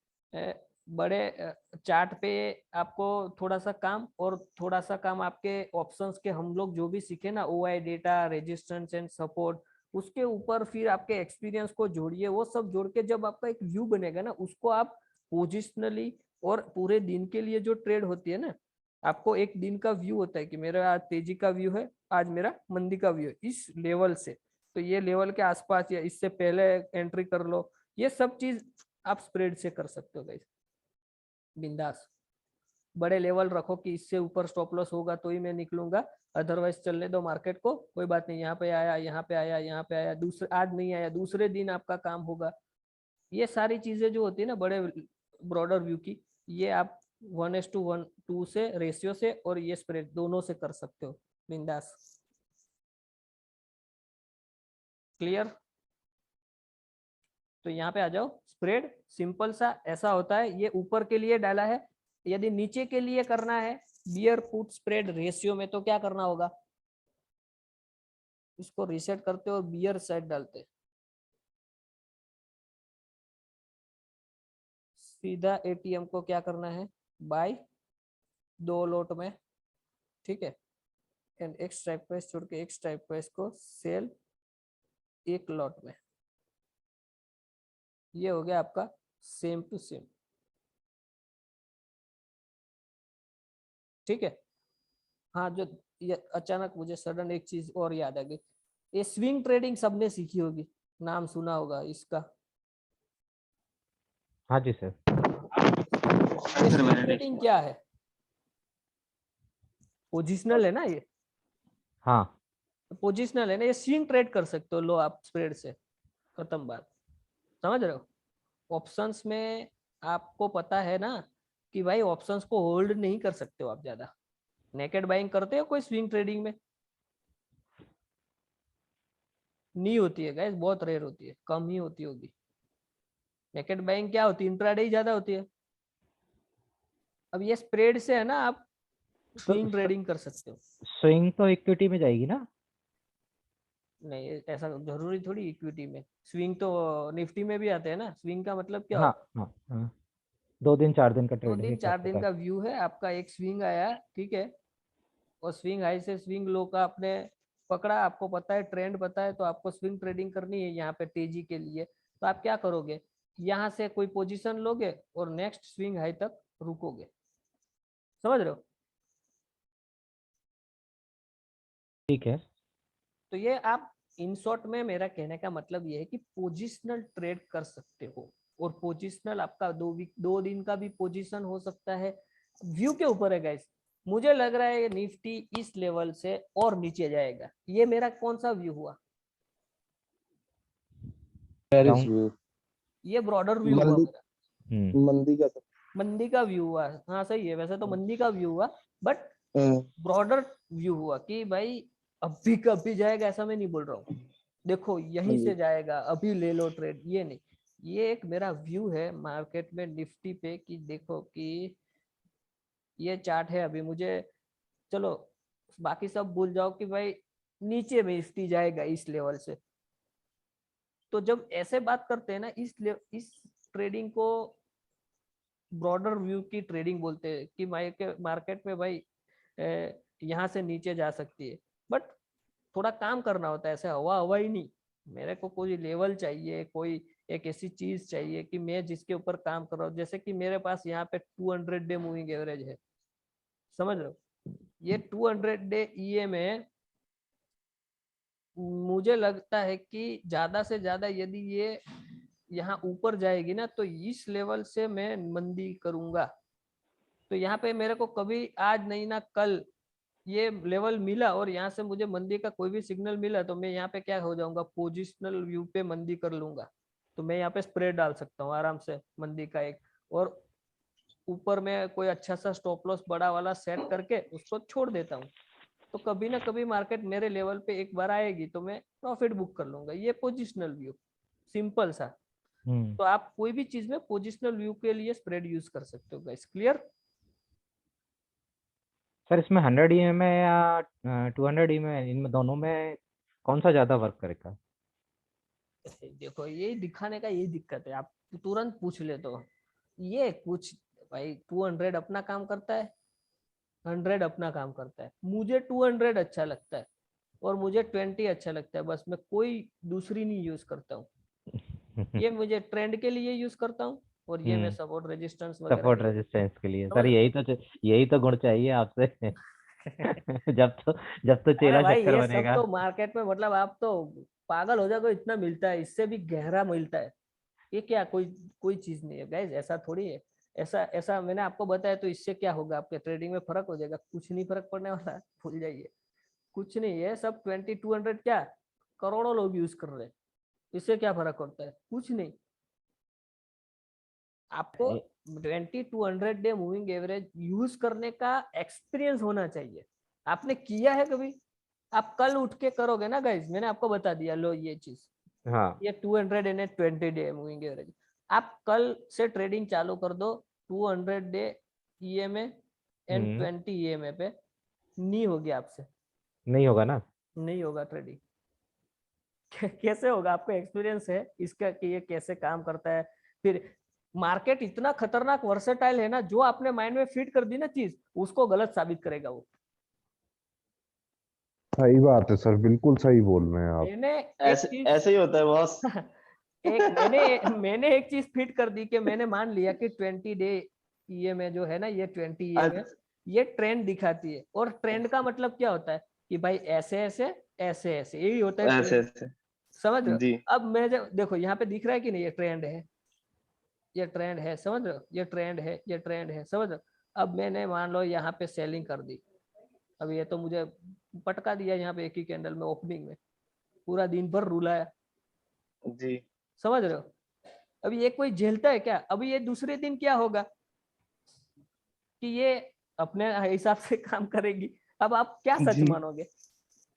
Speaker 1: बड़े चार्ट पे आपको थोड़ा सा काम, और थोड़ा सा काम आपके ऑप्शंस के हम लोग जो भी सीखे ना, OI data, resistance and support, उसके ऊपर फिर आपके एक्सपीरियंस को जोड़िए। वो सब जोड़ के जब आपका एक व्यू बनेगा ना, उसको आप पोजिशनली, और पूरे दिन के लिए जो ट्रेड होती है ना, आपको एक दिन का व्यू होता है कि मेरा आज तेजी का व्यू है, आज मेरा मंदी का व्यू है, इस लेवल से, तो ये लेवल के आसपास या इससे पहले एंट्री कर लो। ये सब चीज आप स्प्रेड से कर सकते हो गाइस, बिंदास। बड़े लेवल रखो कि इससे ऊपर स्टॉप लॉस होगा तो ही मैं निकलूंगा, अदरवाइज चलने दो मार्केट को, कोई बात नहीं, यहाँ पे आया, यहाँ पे आया, यहाँ पे आया, दूसरे आज नहीं आया, दूसरे दिन आपका काम होगा। ये सारी चीजें जो होती है ना बड़े ब्रॉडर व्यू की, ये आप 1:1:2 से रेशियो से और ये स्प्रेड दोनों से कर सकते हो बिंदास। क्लियर। तो यहाँ पे आ जाओ, स्प्रेड सिंपल सा ऐसा होता है, ये ऊपर के लिए डाला है, यदि नीचे के लिए करना है बियर पुट स्प्रेड रेशियो में, तो क्या करना होगा, इसको रीसेट करते हो, बियर साइड डालते, सीधा एटीएम को क्या करना है, बाय 2 लॉट में, ठीक है, एंड एक स्ट्राइक प्राइस छोड़ के एक स्ट्राइक प्राइस को सेल 1 लॉट में। ये हो गया आपका सेम टू सेम, ठीक है। हाँ, जो ये अचानक मुझे सडन एक चीज और याद आ गई, ये स्विंग ट्रेडिंग सबने सीखी होगी, नाम सुना होगा इसका।
Speaker 2: हाँ जी सर।
Speaker 1: स्विंग ट्रेडिंग क्या है, पोजिशनल है ना ये,
Speaker 2: हाँ
Speaker 1: पोजिशनल है ना, ये स्विंग ट्रेड कर सकते हो, लो आप स्प्रेड से, खत्म बात, समझ रहे हो। ऑप्शंस में आपको पता है ना कि भाई ऑप्शंस को होल्ड नहीं कर सकते हो आप ज्यादा। नेकेड बाइंग करते हो कोई स्विंग ट्रेडिंग में, नहीं होती है गाइस, बहुत रेयर होती है, कम ही होती होगी। नेकेड बाइंग क्या होती है, इंट्राडे ही ज्यादा होती है। अब ये स्प्रेड से है ना, आप स्विंग ट्रेडिंग कर सकते हो।
Speaker 2: स्विंग तो इक्विटी में जाएगी ना।
Speaker 1: नहीं, ऐसा जरूरी थोड़ी इक्विटी में, स्विंग तो निफ्टी में भी आते हैं ना। स्विंग का मतलब क्या
Speaker 2: हाँ
Speaker 1: होता है,
Speaker 2: हाँ हाँ, 2 दिन 4 दिन का
Speaker 1: 2
Speaker 2: ट्रेड है
Speaker 1: दिन
Speaker 2: एक
Speaker 1: 4
Speaker 2: हफ्ते
Speaker 1: दिन
Speaker 2: का।
Speaker 1: का व्यू है आपका, एक स्विंग आया, ठीक है, और स्विंग हाई से स्विंग लो का आपने पकड़ा, आपको पता है ट्रेंड पता है, तो आपको स्विंग ट्रेडिंग करनी है यहाँ पे तेजी के लिए। तो आप क्या करोगे, यहाँ से कोई पोजीशन लोगे और नेक्स्ट स्विंग हाई तक रुकोगे, समझ रहे हो।
Speaker 2: ठीक है।
Speaker 1: तो ये आप इन शॉर्ट में, मेरा कहने का मतलब ये है कि पोजिशनल ट्रेड कर सकते हो, और पोजिशनल आपका 2 दिन का भी पोजीशन हो सकता है, व्यू के ऊपर है गाइस। मुझे लग रहा है निफ्टी इस लेवल से और नीचे जाएगा। ये मेरा कौन सा व्यू हुआ,
Speaker 3: बेरिश व्यू,
Speaker 1: ये ब्रॉडर व्यू हुआ
Speaker 3: मंदी,
Speaker 1: मेरा,
Speaker 3: मंदी का तो
Speaker 1: मंदी का व्यू हुआ। हाँ सही है, वैसे तो मंदी का व्यू हुआ, बट
Speaker 3: हम्म,
Speaker 1: ब्रॉडर व्यू हुआ कि भाई अभी कभी जाएगा, ऐसा मैं नहीं बोल रहा हूँ, देखो यहीं से जाएगा, अभी ले लो ट्रेड, ये नहीं। ये एक मेरा व्यू है मार्केट में निफ्टी पे कि देखो कि ये चार्ट है अभी, मुझे चलो बाकी सब भूल जाओ कि भाई नीचे में निफ्टी जाएगा इस लेवल से। तो जब ऐसे बात करते हैं ना, इस ट्रेडिंग को ब्रॉडर व्यू की ट्रेडिंग बोलते हैं कि मार्केट में भाई यहाँ से नीचे जा सकती है, बट थोड़ा काम करना होता है, ऐसे हवा हवा ही नहीं। मेरे को कोई लेवल चाहिए, कोई एक ऐसी चीज चाहिए कि मैं जिसके ऊपर काम कर रहा हूँ। जैसे कि मेरे पास यहाँ पे 200 डे मूविंग एवरेज है, समझ रहे हो? ये 200 डे EM है। मुझे लगता है कि ज्यादा से ज्यादा यदि ये यहाँ ऊपर जाएगी ना, तो इस लेवल से मैं मंदी करूंगा। तो यहाँ पे मेरे को कभी आज नहीं ना कल ये लेवल मिला और यहाँ से मुझे मंदी का कोई भी सिग्नल मिला, तो मैं यहाँ पे क्या हो जाऊंगा, पोजिशनल व्यू पे मंदी कर लूंगा। तो मैं यहाँ पे स्प्रेड डाल सकता हूँ आराम से मंदी का एक, और ऊपर में कोई अच्छा सा स्टॉप लॉस बड़ा वाला सेट करके उसको छोड़ देता हूँ। तो कभी ना कभी मार्केट मेरे लेवल पे एक बार आएगी तो मैं प्रॉफिट बुक कर लूंगा। ये पोजिशनल व्यू, सिंपल सा। तो आप कोई भी चीज में पोजिशनल व्यू के लिए स्प्रेड यूज कर सकते हो गाइस। क्लियर?
Speaker 2: सर इसमें 100 EM है या 200 EM है, इनमें दोनों में कौन सा ज्यादा वर्क करेगा?
Speaker 1: देखो यही दिखाने का यही दिक्कत है, आप तुरंत पूछ ले तो ये कुछ भाई 200 अपना काम करता है, 100 अपना काम करता है। मुझे 200 अच्छा लगता है और मुझे 20 अच्छा लगता है, बस मैं कोई दूसरी नहीं यूज करता हूँ। ये मुझे ट्रेंड के लिए यूज करता हूँ और ये मैं सपोर्ट रेजिस्टेंस वगैरह
Speaker 2: सपोर्ट
Speaker 1: के लिए।
Speaker 2: रेजिस्टेंस के लिए।
Speaker 1: समझ
Speaker 2: सर यही तो गुण चाहिए आपसे। जब तो
Speaker 1: अरे
Speaker 2: चेला
Speaker 1: भाई
Speaker 2: चक्कर
Speaker 1: ये सब
Speaker 2: बनेगा।
Speaker 1: तो मार्केट में, मतलब आप तो पागल हो जाओगे, इतना मिलता है, इससे भी गहरा मिलता है। ये क्या कोई कोई चीज नहीं है गाइस, ऐसा थोड़ी है। ऐसा ऐसा मैंने आपको बताया तो इससे क्या होगा, आपके ट्रेडिंग में फर्क हो जाएगा? कुछ नहीं फर्क पड़ने वाला है, भूल जाइए। कुछ नहीं है, सब 200 क्या करोड़ों लोग यूज कर रहे हैं, इससे क्या फर्क पड़ता है? कुछ नहीं। आपको 200 डे मूविंग एवरेज यूज करने का एक्सपीरियंस होना चाहिए। आपने किया है कभी? आप कल उठ के करोगे ना गाइस, मैंने आपको बता दिया, लो ये चीज,
Speaker 2: हाँ
Speaker 1: ये 220 डे मूविंग एवरेज। आप कल से ट्रेडिंग चालू कर दो 200 डे EMA एंड 20 EMA पे, नहीं होगी आपसे,
Speaker 2: नहीं होगा ना।
Speaker 1: नहीं होगा ट्रेडिंग। कैसे होगा? आपको एक्सपीरियंस है इसका कि ये कैसे काम करता है। फिर मार्केट इतना खतरनाक वर्सेटाइल है ना, जो आपने माइंड में फिट कर दी ना चीज, उसको गलत साबित करेगा वो।
Speaker 3: सही बात है सर, बिल्कुल सही बोल रहे हैं आप।
Speaker 1: मैंने
Speaker 4: ऐसे ऐसे ही होता है बॉस।
Speaker 1: मैंने एक चीज फिट कर दी कि मैंने मान लिया कि 20 डे EMA जो है ना, ये 20 EMA ये ट्रेंड दिखाती है। और ट्रेंड का मतलब क्या होता है कि भाई ऐसे ऐसे ऐसे ऐसे, यही होता है
Speaker 4: ऐसे
Speaker 1: ट्रेंड।
Speaker 4: ऐसे
Speaker 1: समझ रहे हो?
Speaker 4: जी।
Speaker 1: अब मैं जब देखो यहाँ पे दिख रहा है कि नहीं, ये ट्रेंड है, ये ट्रेंड है, समझ रहे हो? ये ट्रेंड है, ये ट्रेंड है, समझ रहे हो? अब मैंने मान लो यहाँ पे सेलिंग कर दी, अब ये तो मुझे पटका दिया यहाँ पे एक ही कैंडल में ओपनिंग में, पूरा दिन भर रुलाया,
Speaker 4: जी
Speaker 1: समझ रहे हो? अभी ये कोई झेलता है क्या? अभी ये दूसरे दिन क्या होगा कि ये अपने हिसाब से काम करेगी। अब आप क्या सच
Speaker 4: जी
Speaker 1: मानोगे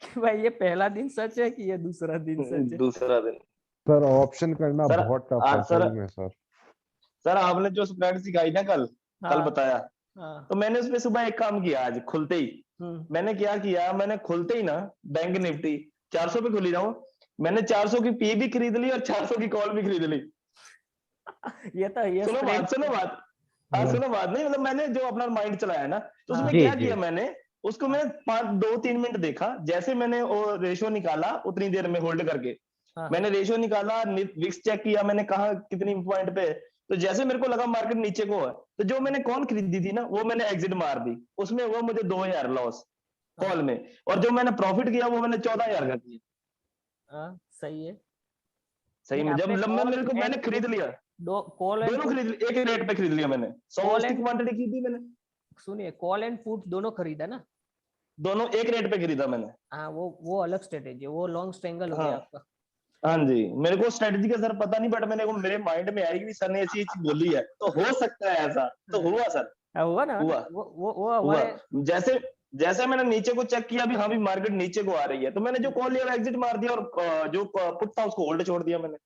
Speaker 1: कि भाई ये पहला दिन सच है कि ये दूसरा दिन सच है?
Speaker 4: दूसरा दिन।
Speaker 3: सर ऑप्शन करना
Speaker 4: सर
Speaker 3: बहुत टफ है
Speaker 4: सर
Speaker 3: सही में सर।
Speaker 4: सर आपने जो स्प्रेड सिखाई ना कल
Speaker 1: हाँ
Speaker 4: बताया,
Speaker 1: हाँ।
Speaker 4: तो मैंने उसमें सुबह एक काम किया आज खुलते ही। मैंने क्या किया, मैंने खुलते ही ना बैंक निफ्टी 400 पे खुली ना हो, मैंने 400 की पी भी खरीद ली और 400 की कॉल भी खरीद ली।
Speaker 1: ये तो ये
Speaker 4: सुनो
Speaker 1: स्प्रेड।
Speaker 4: बात सुनो बात नहीं, मतलब मैंने जो अपना माइंड चलाया ना, तो उसमें
Speaker 2: जी
Speaker 4: क्या
Speaker 2: जी
Speaker 4: किया मैंने, उसको मैं 2-3 मिनट देखा, जैसे मैंने वो रेशियो निकाला उतनी देर में होल्ड करके, मैंने रेशियो निकाला, विक्स चेक किया, मैंने कहा कितनी पॉइंट पे, तो जैसे मेरे को लगा मार्केट नीचे को है, तो जो मैंने कॉल खरीदी थी ना वो मैंने एग्जिट मार दी, उसमें हुआ मुझे 2000 लॉस कॉल में, और जो मैंने प्रॉफिट किया वो मैंने 14000 का किया।
Speaker 1: सही है।
Speaker 4: सही में जब लंबे मेरे को मैंने खरीद लिया,
Speaker 1: कॉल एंड
Speaker 4: दोनों खरीद लिया, एक रेट पे खरीद लिया मैंने, 100 की क्वांटिटी की थी मैंने,
Speaker 1: सुनिए, कॉल एंड पुट दोनों खरीदा ना?
Speaker 4: दोनों एक रेट पे खरीदा मैंने।
Speaker 1: हाँ, वो अलग स्ट्रेटेजी है, वो लॉन्ग स्ट्रेंगल हो
Speaker 4: हाँ
Speaker 1: गया आपका।
Speaker 4: हाँ जी, मेरे को स्ट्रेटजी का सर पता नहीं, बट मेरे माइंड में आई कि सर ने ऐसी चीज बोली है तो हो सकता है ऐसा, तो हुआ सर।
Speaker 1: हुआ ना
Speaker 4: हुआ।
Speaker 1: वो
Speaker 4: हुआ
Speaker 1: हमारे
Speaker 4: जैसे जैसे मैंने नीचे को चेक किया भी, हाँ भी मार्केट नीचे को आ रही है, तो मैंने जो कॉल लिया वो एग्जिट मार दिया, और जो पुट था उसको होल्ड छोड़ दिया मैंने।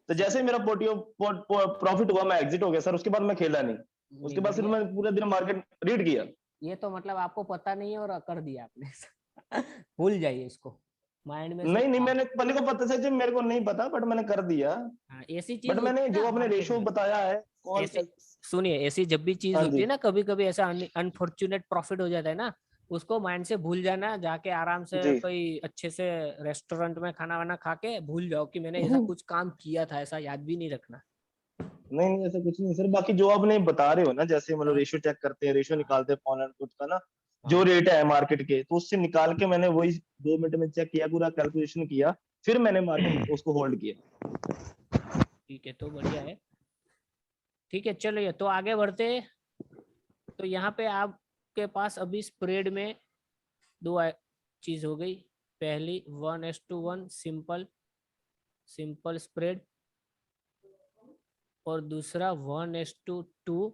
Speaker 4: तो जैसे ही मेरा प्रॉफिट हुआ मैं एग्जिट हो गया सर, उसके बाद मैं खेला नहीं। उसके बाद फिर
Speaker 1: बढ़िया।
Speaker 4: मैं पूरे दिन मार्केट रीड किया।
Speaker 1: ये तो मतलब आपको पता नहीं है और कर दिया आपने। भूल जाइए इसको, माइंड में से
Speaker 4: नहीं नहीं, मैंने पहले को पता से मेरे को नहीं पता, बट मैंने कर दिया।
Speaker 1: हाँ, ऐसी चीज
Speaker 4: बट
Speaker 1: होती
Speaker 4: मैंने
Speaker 1: है
Speaker 4: जो
Speaker 1: ना
Speaker 4: अपने
Speaker 1: मार्केट
Speaker 4: रेशो
Speaker 1: में।
Speaker 4: बताया है कॉल
Speaker 1: ऐसी सुनिए, ऐसी जब भी चीज
Speaker 4: हाँ
Speaker 1: होती
Speaker 4: जी
Speaker 1: है ना, कभी कभी ऐसा अनफॉर्चुनेट प्रॉफिट हो जाता है ना, उसको माइंड से भूल जाना, जाके आराम से
Speaker 4: जी।
Speaker 1: कोई अच्छे से रेस्टोरेंट में खाना वाना खा के भूल जाओ कि मैंने ऐसा कुछ काम किया था, ऐसा याद भी नहीं रखना।
Speaker 4: नहीं नहीं, ऐसा कुछ नहीं सर। बाकी जो आपने बता रहे हो ना, जैसे मतलब
Speaker 1: हाँ
Speaker 4: रेशियो चेक करते हैं, रेशियो
Speaker 1: हाँ
Speaker 4: निकालते हैं कॉल एंड पुट का ना, जो
Speaker 1: हाँ,
Speaker 4: रेट है मार्केट के, तो उससे निकाल के मैंने वही 2 मिनट में चेक किया, पूरा कैलकुलेशन किया, फिर मैंने मार्केट उसको होल्ड किया।
Speaker 1: ठीक है, तो बढ़िया है। ठीक है, चलिए तो आगे बढ़ते हैं। तो यहाँ पे आपके पास अभी स्प्रेड में दो चीज हो गई। पहली 1:1 सिंपल सिंपल स्प्रेड, और दूसरा 1:2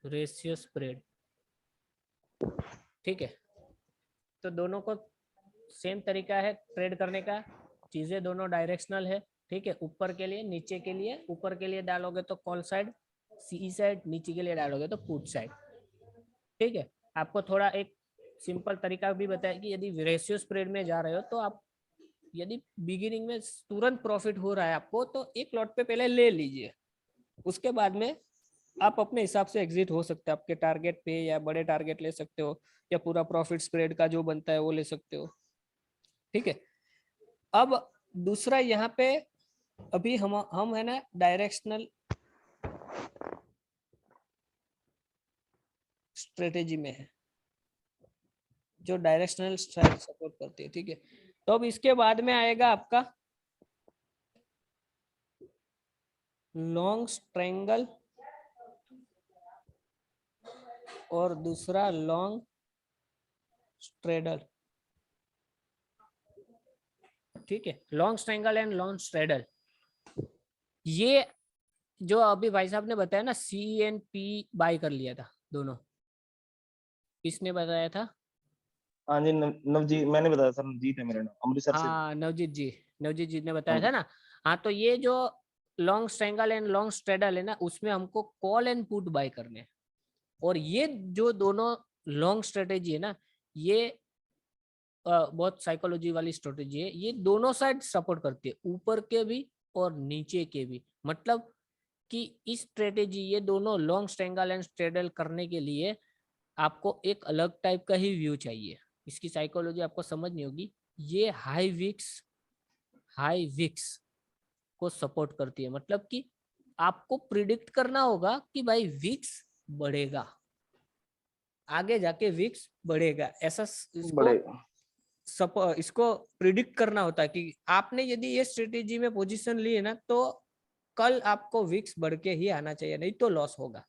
Speaker 1: रेशियो स्प्रेड। ठीक है, तो दोनों को सेम तरीका है ट्रेड करने का, चीजें दोनों डायरेक्शनल है। ठीक है, ऊपर के लिए नीचे के लिए, ऊपर के लिए डालोगे तो कॉल साइड सी साइड, नीचे के लिए डालोगे तो पुट साइड। ठीक है, आपको थोड़ा एक सिंपल तरीका भी बताया कि यदि रेशियो स्प्रेड में जा रहे हो तो आप, यदि बिगिनिंग में तुरंत प्रॉफिट हो रहा है आपको, तो एक लॉट पे पहले ले लीजिए, उसके बाद में आप अपने हिसाब से एग्जिट हो सकते हैं आपके टारगेट पे, या बड़े टारगेट ले सकते हो, या पूरा प्रॉफिट स्प्रेड का जो बनता है वो ले सकते हो। ठीक है, अब दूसरा यहाँ पे अभी हम है ना डायरेक्शनल स्ट्रेटेजी में है, जो डायरेक्शनल स्ट्राइक सपोर्ट करती है। ठीक है, तो अब इसके बाद में आएगा आपका लॉन्ग स्ट्रेंगल, और दूसरा लॉन्ग स्ट्रेडल। ठीक है, long strangle and long straddle, ये जो अभी भाई साहब ने बताया ना, CNP बाय कर लिया था दोनों, किसने बताया था?
Speaker 4: हाँ जी, नवजीत मैंने बताया सर, नवजीत है मेरा नाम, अमृतसर से।
Speaker 1: हाँ, नवजीत जी ने
Speaker 4: हाँ
Speaker 1: बताया था
Speaker 4: जी।
Speaker 1: ना। हाँ, तो ये जो long strangle and long straddle है ना, उसमें हमको कॉल एंड पुट बाय करने हैं। और ये जो दोनों लॉन्ग स्ट्रेटेजी है ना, ये बहुत साइकोलॉजी वाली स्ट्रेटेजी है। ये दोनों साइड सपोर्ट करती है, ऊपर के भी और नीचे के भी। मतलब कि इस स्ट्रेटेजी, ये दोनों लॉन्ग स्ट्रेंगल एंड स्ट्रेडल करने के लिए आपको एक अलग टाइप का ही व्यू चाहिए। इसकी साइकोलॉजी आपको समझनी होगी। ये हाई विक्स को सपोर्ट करती है, मतलब कि आपको प्रिडिक्ट करना होगा कि भाई विक्स बढ़ेगा, आगे जाके विक्स बढ़ेगा, ऐसा
Speaker 4: बड़े
Speaker 1: इसको प्रिडिक्ट करना होता है कि आपने यदि ये स्ट्रेटेजी में पोजीशन ली है ना, तो कल आपको विक्स बढ़ के ही आना चाहिए, नहीं तो लॉस होगा।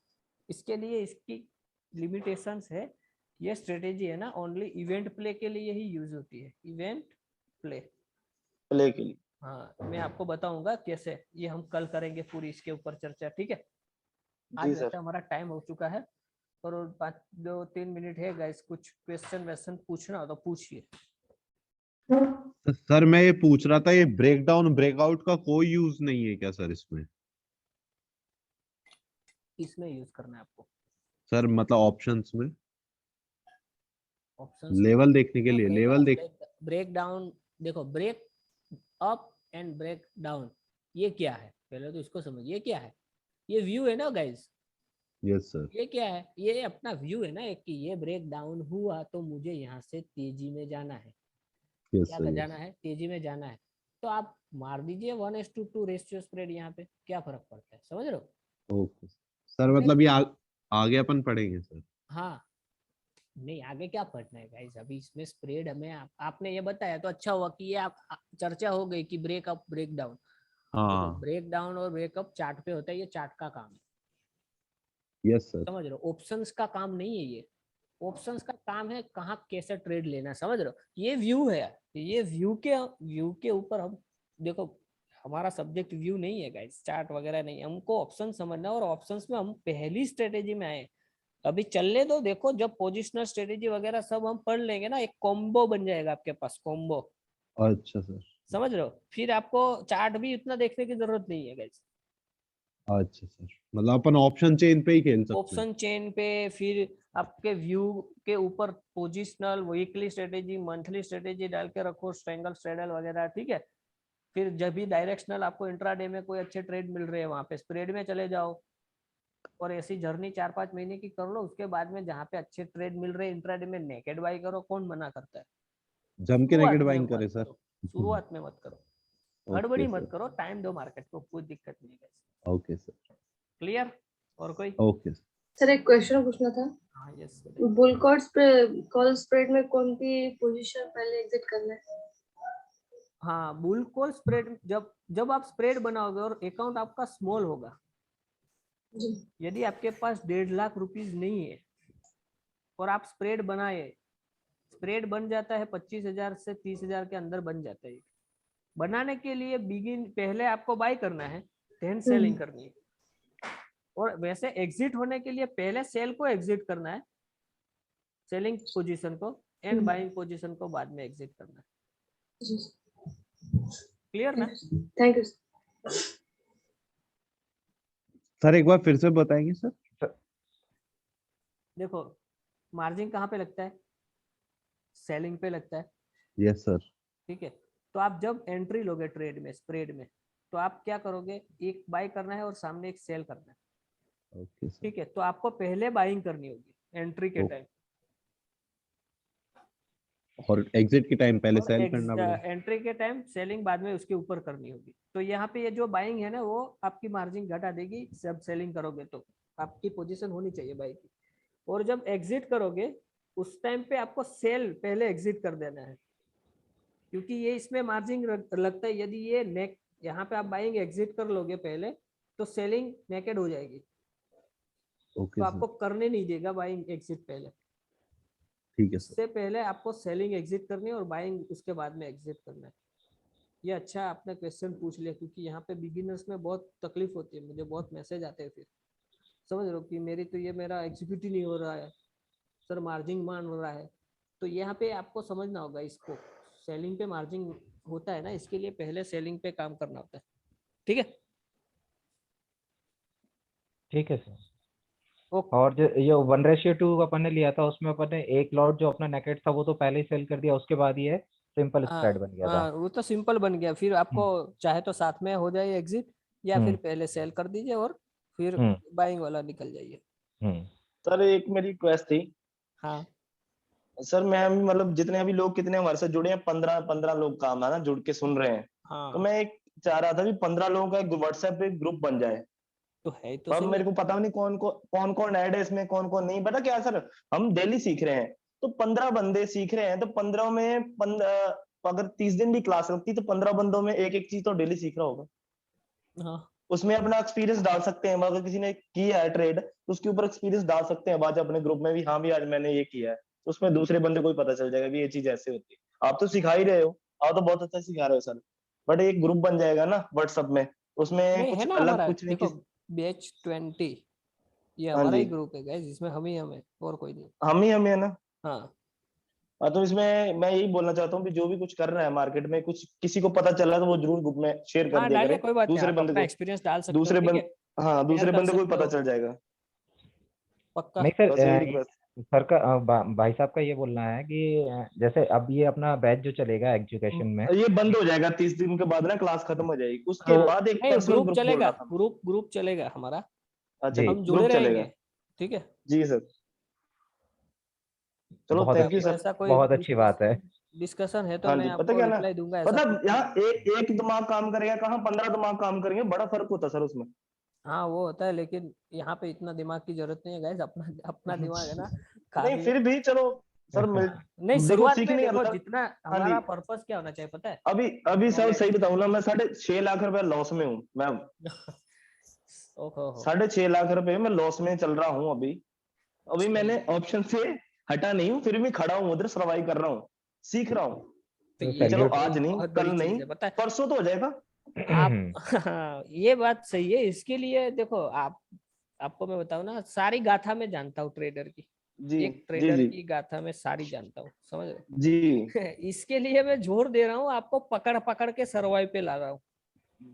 Speaker 1: इसके लिए इसकी लिमिटेशंस है। ये स्ट्रेटेजी है ना, ओनली इवेंट प्ले के लिए ही यूज होती है, इवेंट प्ले।
Speaker 4: प्ले के लिए।
Speaker 1: हाँ, मैं आपको बताऊंगा कैसे, ये हम कल करेंगे पूरी इसके ऊपर चर्चा। ठीक है, आज
Speaker 4: जी
Speaker 1: वैसे
Speaker 4: सर।
Speaker 1: हमारा टाइम हो चुका है, और 2-3 मिनट है गाइस, कुछ क्वेश्चन वैसन पूछना हो तो पूछिए।
Speaker 5: सर मैं ये पूछ रहा था, ये ब्रेकडाउन ब्रेकआउट का कोई यूज नहीं है क्या सर इसमें?
Speaker 1: इसमें यूज करना है आपको
Speaker 5: सर मतलब ऑप्शंस में
Speaker 1: ऑप्शंस में।
Speaker 5: लेवल देखने के लिए, लेवल देख।
Speaker 1: ब्रेक डाउन, देखो, break up and break down, ये क्या है पहले तो इसको समझिए। ये क्या है? ये व्यू है ना गाइस।
Speaker 5: Yes sir.
Speaker 1: ये क्या है? ये अपना व्यू है ना एक, कि ये ब्रेक डाउन हुआ तो मुझे यहाँ से तेजी में जाना है।
Speaker 5: यस
Speaker 1: क्या
Speaker 5: सर।
Speaker 1: जाना है? तेजी में जाना है। तो आप मार दीजिए 1:2 रेशियो स्प्रेड, यहाँ पे क्या फर्क पड़ता है, समझ रहे हो?
Speaker 5: ओके सर, मतलब ये आगे अपन पढ़ेंगे सर।
Speaker 1: हाँ, नहीं आगे क्या पढ़ना है गाइस, अभी इसमें स्प्रेड हमें आपने ये बताया तो अच्छा हुआ कि ये चर्चा हो गई कि ब्रेक अप ब्रेक डाउन। देखो,
Speaker 5: हाँ।
Speaker 1: ब्रेक डाउन और ब्रेकअप चार्ट पे होता है, ये चार्ट का काम है,
Speaker 5: यस सर।
Speaker 1: समझ रहे हो? ऑप्शंस का काम नहीं है ये। ऑप्शंस का काम है कहाँ कैसे ट्रेड लेना, समझ रहे हो? ये व्यू है, ये व्यू के ऊपर हम देखो, हमारा सब्जेक्ट व्यू नहीं है गाइस, चार्ट वगैरह नहीं, हमको ऑप्शन समझना है और ऑप्शंस में हम पहली स्ट्रेटेजी में आए। अभी चलने दो, देखो जब पोजिशनल स्ट्रेटेजी वगैरह सब हम पढ़ लेंगे ना, एक कॉम्बो बन जाएगा आपके पास, कॉम्बो,
Speaker 5: अच्छा सर।
Speaker 1: समझ रहे हो? फिर आपको चार्ट भी उतना देखने की जरूरत नहीं है गाइस।
Speaker 5: अच्छा सर, मतलब अपन ऑप्शन चेन पे ही खेल सकते हैं।
Speaker 1: ऑप्शन चेन पे, फिर आपके व्यू के ऊपर positional, weekly strategy, monthly strategy डाल के रखो, स्ट्रेंगल स्ट्रेडल वगैरह, ठीक है। फिर जब भी डायरेक्शनल आपको इंट्राडे में कोई अच्छे ट्रेड मिल रहे हैं, वहां पे स्प्रेड में चले जाओ और ऐसी जर्नी 4-5 महीने की कर लो। उसके बाद में जहाँ पे अच्छे ट्रेड मिल रहे हैं इंट्राडे में, नेकेड बाई करो, कौन मना करता है?
Speaker 5: जम के
Speaker 1: शुरुआत
Speaker 5: नेकेड
Speaker 1: में
Speaker 5: बाइंग
Speaker 1: मत
Speaker 5: करे सर।
Speaker 1: करो, शुरुआत में मत करो,
Speaker 5: ओके
Speaker 1: हड़बड़ी मत
Speaker 5: सर।
Speaker 1: करो, टाइम दो मार्केट को, कोई दिक्कत नहीं है।
Speaker 5: Okay sir.
Speaker 1: क्लियर? और कोई?
Speaker 5: ओके
Speaker 6: सर एक क्वेश्चन पूछना था।
Speaker 1: हाँ यस।
Speaker 6: बुल कॉल स्प्रेड में कौन सी पोजीशन पहले एग्जिट करना है?
Speaker 1: हाँ, बुल कॉल स्प्रेड, जब आप स्प्रेड बनाओगे और अकाउंट आपका स्मॉल होगा,
Speaker 6: जी
Speaker 1: यदि आपके पास 1.5 लाख रुपीज नहीं है और आप स्प्रेड बनाए, स्प्रेड बन जाता है 25,000 से 30,000 के अंदर बन जाता है। बनाने के लिए पहले आपको बाय करना है, देन सेलिंग करनी है। और वैसे एग्जिट होने के लिए पहले सेल को एग्जिट करना है, सेलिंग पोजीशन को, एंड बाइंग पोजीशन को बाद में एग्जिट करना है।
Speaker 6: जी
Speaker 1: क्लियर ना?
Speaker 6: थैंक यू
Speaker 5: सर, एक बार फिर से बताएंगे सर?
Speaker 1: देखो, मार्जिन कहाँ पे लगता है? सेलिंग पे लगता है।
Speaker 5: Yes sir.
Speaker 1: ठीक है, तो आप जब एंट्री लोगे ट्रेड में, स्प्रेड में, तो आप क्या करोगे? एक बाय करना है और सामने एक सेल करना है।
Speaker 5: Okay sir.
Speaker 1: ठीक है, तो आपको पहले बाइंग करनी होगी एंट्री के टाइम,
Speaker 5: और एग्जिट के टाइम पहले
Speaker 1: और
Speaker 5: सेल करना पड़ेगा।
Speaker 1: एंट्री के टाइम सेलिंग बाद में उसके ऊपर करनी होगी। तो यहाँ पे ये जो बाइंग है ना, वो आपकी मार्जिन घटा देगी। जब सेलिंग करोगे तो आपकी पोजीशन होनी चाहिए बाई की, और जब एग्जिट करोगे उस टाइम पे आपको सेल पहले एग्जिट कर देना है, क्योंकि ये इसमें मार्जिन लगता है। यदि ये नेक यहाँ पे आप बाइंग एग्जिट कर लोगे पहले, तो सेलिंग नेकेड हो जाएगी।
Speaker 5: ओके
Speaker 1: तो
Speaker 5: सर।
Speaker 1: आपको करने नहीं देगा बाइंग एग्जिट पहले।
Speaker 5: ठीक है सर।
Speaker 1: इससे पहले आपको सेलिंग एग्जिट करनी है और बाइंग उसके बाद में एग्जिट करना है। ये अच्छा आपने क्वेश्चन पूछ लिया, क्योंकि यहाँ पे बिगिनर्स में बहुत तकलीफ होती है। मुझे बहुत मैसेज आते हैं फिर, समझ रहे हो, कि मेरा एग्जीक्यूट ही नहीं हो रहा है सर, मार्जिन मान रहा है। तो यहाँ पे आपको समझना होगा इसको, सेलिंग पे मार्जिन होता है ना, इसके लिए पहले सेलिंग पे काम करना होता है। ठीक है?
Speaker 2: ठीक है सर।
Speaker 1: ओके।
Speaker 2: और जो ये 1:2 अपन ने लिया था, उसमें अपन ने एक लॉट जो अपना नेकेट था वो तो पहले ही सेल कर दिया, उसके बाद ये सिंपल स्प्रेड बन गया था।
Speaker 1: हाँ, वो तो सिंपल बन गया। फिर आपको चाहे तो साथ में हो जाए एग्जिट, या फिर पहले सेल कर दीजिए और फिर बाइंग वाला निकल जाइए।
Speaker 4: सर एक मेरी रिक्वेस्ट थी।
Speaker 1: हाँ
Speaker 4: सर मैं मतलब जितने अभी लोग कितने हमारे साथ जुड़े हैं, 15 लोग काम है ना, जुड़ के सुन रहे हैं।
Speaker 1: हाँ,
Speaker 4: तो मैं एक चाह रहा था कि 15 लोगों का एक व्हाट्सएप पे ग्रुप बन जाए।
Speaker 1: तो है तो
Speaker 4: अब
Speaker 1: सही
Speaker 4: मेरे
Speaker 1: है।
Speaker 4: को पता नहीं कौन कौन ऐड है इसमें, कौन कौन नहीं। पता क्या सर, हम डेली सीख रहे हैं, तो 15 बंदे सीख रहे हैं, तो 15 में अगर 30 दिन भी क्लास लगती तो 15 बंदों में एक एक चीज तो डेली सीख रहा होगा।
Speaker 1: हाँ,
Speaker 4: उसमें अपना एक्सपीरियंस डाल सकते हैं। अगर किसी ने किया है ट्रेड तो उसके ऊपर एक्सपीरियंस डाल सकते हैं बाद अपने ग्रुप में भी, हाँ भी आज मैंने ये किया है। तो उसमें दूसरे बंदे को भी पता चल जाएगा कि ये चीज ऐसे होती है। आप तो सिखा ही रहे हो, आप तो बहुत अच्छा सिखा रहे हो सर, बट एक ग्रुप बन जाएगा ना व्हाट्सएप में, उसमें
Speaker 1: नहीं है
Speaker 4: कुछ
Speaker 1: ना
Speaker 4: अलग
Speaker 1: हमारा,
Speaker 4: कुछ नहीं।
Speaker 1: देखो बैच 20 ये
Speaker 4: हाँ
Speaker 1: हमारा
Speaker 4: जी,
Speaker 1: ही ग्रुप है गाइस, इसमें हम ही हमें, और कोई नहीं।
Speaker 4: हम ही है ना।
Speaker 1: हाँ
Speaker 4: हाँ, तो इसमें मैं यही बोलना चाहता हूँ कि जो भी कुछ कर रहा है मार्केट में, कुछ किसी को पता चला तो वो जरूर ग्रुप में शेयर कर
Speaker 1: हाँ,
Speaker 4: दिया
Speaker 1: डालिए,
Speaker 4: करे
Speaker 1: कोई बात नहीं,
Speaker 4: दूसरे
Speaker 1: आप
Speaker 4: बंदे
Speaker 1: अपना
Speaker 4: को।
Speaker 1: एक्सपीरियंस डाल सकते हो, ठीक है,
Speaker 4: हाँ,
Speaker 1: शेयर
Speaker 4: दूसरे
Speaker 1: कर
Speaker 4: बंदे को भी
Speaker 1: सकते
Speaker 4: पता
Speaker 1: हो,
Speaker 4: चल जाएगा।
Speaker 1: पक्का।
Speaker 2: नहीं सर,
Speaker 4: बस यही रिक्वेस्ट।
Speaker 2: सर का भाई साहब का ये बोलना है कि जैसे अब ये अपना बैच जो चलेगा एजुकेशन में,
Speaker 4: ये बंद हो जाएगा 30 दिन के बाद ना, क्लास खत्म हो जाएगी, उसके
Speaker 2: तो
Speaker 4: बाद एक
Speaker 1: नहीं,
Speaker 4: पर्सनल
Speaker 1: ग्रुप
Speaker 4: ग्रुप बोल
Speaker 1: चलेगा,
Speaker 4: रहा था मैं।
Speaker 1: ग्रुप चलेगा हमारा,
Speaker 4: अच्छा,
Speaker 2: जी
Speaker 1: हम जुड़े
Speaker 4: ग्रुप चलेगा।
Speaker 1: रहेंगे। ठीक है,
Speaker 4: जी सर, चलो
Speaker 2: बहुत
Speaker 4: थैंक
Speaker 2: अच्छी
Speaker 4: यू सर।
Speaker 1: ऐसा कोई
Speaker 2: बहुत अच्छी बात है।
Speaker 1: डिस्कशन है तो
Speaker 4: हाँ
Speaker 1: मैं
Speaker 4: जी, पता
Speaker 1: आपको
Speaker 4: क्या ना,
Speaker 1: रिप्लाई दूंगा, ऐसा
Speaker 4: मतलब
Speaker 1: कुछ नहीं है।
Speaker 4: यहाँ एक दिमाग काम करेगा, कहाँ 15 दिमाग काम करेंगे, बड़ा फर्क होता है सर उसमें।
Speaker 1: हाँ वो होता है, लेकिन यहाँ पे इतना दिमाग की जरूरत नहीं है गाइस, अपना अपना दिमाग है ना,
Speaker 4: नहीं
Speaker 1: काफी है।
Speaker 4: फिर भी चलो सर,
Speaker 1: नहीं,
Speaker 4: देखो
Speaker 1: शुरुआत में
Speaker 4: सीखने
Speaker 1: देखो,
Speaker 4: अलग।
Speaker 1: जितना
Speaker 4: हाँ जी,
Speaker 1: हमारा पर्पस क्या होना चाहिए पता है?
Speaker 4: अभी अभी सब
Speaker 1: नॉलेज।
Speaker 4: सही बताऊं ना, मैं 6.5 लाख रुपए लॉस में हूँ मैम।
Speaker 1: ओहो हो।
Speaker 4: 6.5 लाख रुपए मैं लॉस में चल रहा हूँ अभी। अभी मैंने ऑप्शन से हटा नहीं हूँ, फिर भी खड़ा हूँ उधर, सर्वाइव कर रहा हूँ, सीख रहा हूँ।
Speaker 1: तो
Speaker 2: तो
Speaker 1: ये
Speaker 4: चलो
Speaker 2: सैल्यूट।
Speaker 1: तो
Speaker 4: आज नहीं,
Speaker 1: बहुत
Speaker 4: कल
Speaker 1: बड़ी चीज
Speaker 4: नहीं,
Speaker 1: है, पता है?
Speaker 4: परसों तो हो जाएगा।
Speaker 1: आप ये बात सही है। इसके लिए देखो, आपको मैं बताऊं ना, सारी गाथा में जानता हूँ ट्रेडर की।
Speaker 4: जी
Speaker 1: एक
Speaker 4: जी
Speaker 1: ट्रेडर
Speaker 4: जी
Speaker 1: की गाथा में सारी जानता हूँ, समझ रहे
Speaker 4: जी
Speaker 1: इसके लिए मैं जोर दे रहा हूँ, आपको पकड़ पकड़ के सर्वाइव पे ला रहा हूँ।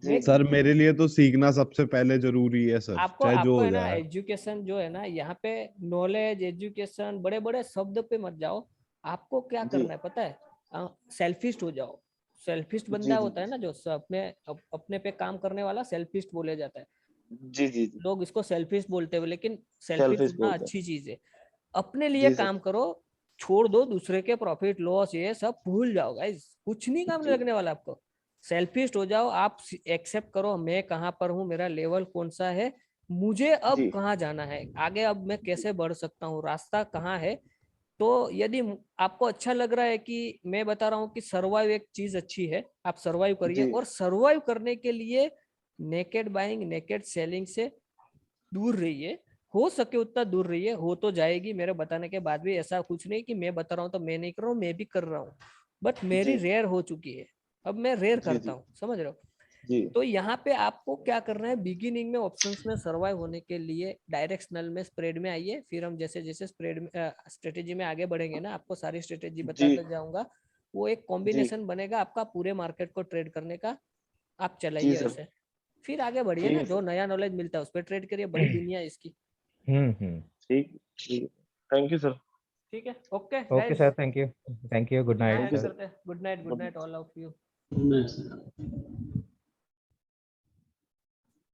Speaker 4: जी
Speaker 5: सर मेरे लिए तो सीखना सबसे पहले जरूरी है सर,
Speaker 1: आपको
Speaker 5: चाहे जो
Speaker 1: आपको
Speaker 5: हो
Speaker 1: है ना,
Speaker 5: जाए।
Speaker 1: एजुकेशन जो है ना, यहाँ पे नॉलेज, एजुकेशन, बड़े बड़े शब्द पे मत जाओ। आपको क्या
Speaker 4: जी
Speaker 1: करना है पता है? सेल्फिस्ट हो जाओ। सेल्फिस्ट
Speaker 4: जी
Speaker 1: बंदा
Speaker 4: जी
Speaker 1: होता है ना, जो अपने पे काम करने वाला, सेल्फिस्ट बोले जाता है।
Speaker 4: जी जी जी
Speaker 1: लोग इसको सेल्फिश बोलते हैं, लेकिन सेल्फिश
Speaker 4: सेल्फिश
Speaker 1: होना
Speaker 4: बोलते हैं।
Speaker 1: अच्छी चीज है। अपने लिए
Speaker 4: जी सर।
Speaker 1: काम करो, छोड़ दो दूसरे के प्रॉफिट लॉस, ये सब भूल जाओ गाइस, कुछ नहीं काम
Speaker 4: जी
Speaker 1: लगने वाला आपको। सेल्फिश हो जाओ आप, एक्सेप्ट करो मैं कहाँ पर हूँ, मेरा लेवल कौन सा है, मुझे अब
Speaker 4: जी
Speaker 1: कहाँ जाना है, आगे अब मैं कैसे बढ़ सकता हूँ, रास्ता कहाँ है। तो यदि आपको अच्छा लग रहा है कि मैं बता रहा हूँ कि सर्वाइव एक चीज अच्छी है, आप सर्वाइव करिए।
Speaker 4: जी
Speaker 1: और सर्वाइव करने के लिए नेकेड बाइंग, नेकेड सेलिंग से दूर रहिए, हो सके उतना दूर रहिए। हो तो जाएगी, मेरे बताने के बाद भी। ऐसा कुछ नहीं कि मैं बता रहा हूँ तो मैं नहीं कर रहा हूँ, मैं भी कर रहा हूँ, बट मेरी
Speaker 4: जी
Speaker 1: रेयर हो चुकी है, अब मैं रेयर
Speaker 4: जी
Speaker 1: करता
Speaker 4: जी
Speaker 1: हूँ, समझ रहे हो?
Speaker 4: जी
Speaker 1: तो यहाँ पे आपको क्या करना है, बिगिनिंग में ऑप्शंस में सर्वाइव होने के लिए डायरेक्शनल में स्प्रेड में आइए। फिर हम जैसे जैसे स्प्रेड में स्ट्रेटेजी में आगे बढ़ेंगे ना, आपको सारी स्ट्रेटेजी
Speaker 4: जी
Speaker 1: बताता जाऊंगा। वो एक
Speaker 4: जी
Speaker 1: कॉम्बिनेशन बनेगा आपका पूरे मार्केट को ट्रेड करने का। आप
Speaker 4: जी
Speaker 1: चलाइए
Speaker 4: सर।
Speaker 1: वैसे, फिर आगे बढ़िए
Speaker 4: ठीक
Speaker 1: ना,
Speaker 4: है
Speaker 1: जो
Speaker 4: सर।
Speaker 1: नया नॉलेज मिलता है उस पर ट्रेड करिए, बड़ी दुनिया है इसकी।
Speaker 4: ठीक ठीक। Thank you sir.
Speaker 1: ठीक है, okay
Speaker 2: okay
Speaker 1: guys,
Speaker 2: sir, thank you, good night
Speaker 4: thank
Speaker 1: night
Speaker 4: you
Speaker 2: sir.
Speaker 4: Sir.
Speaker 1: करते हैं। Good night, good night all of you.
Speaker 7: नहीं सर।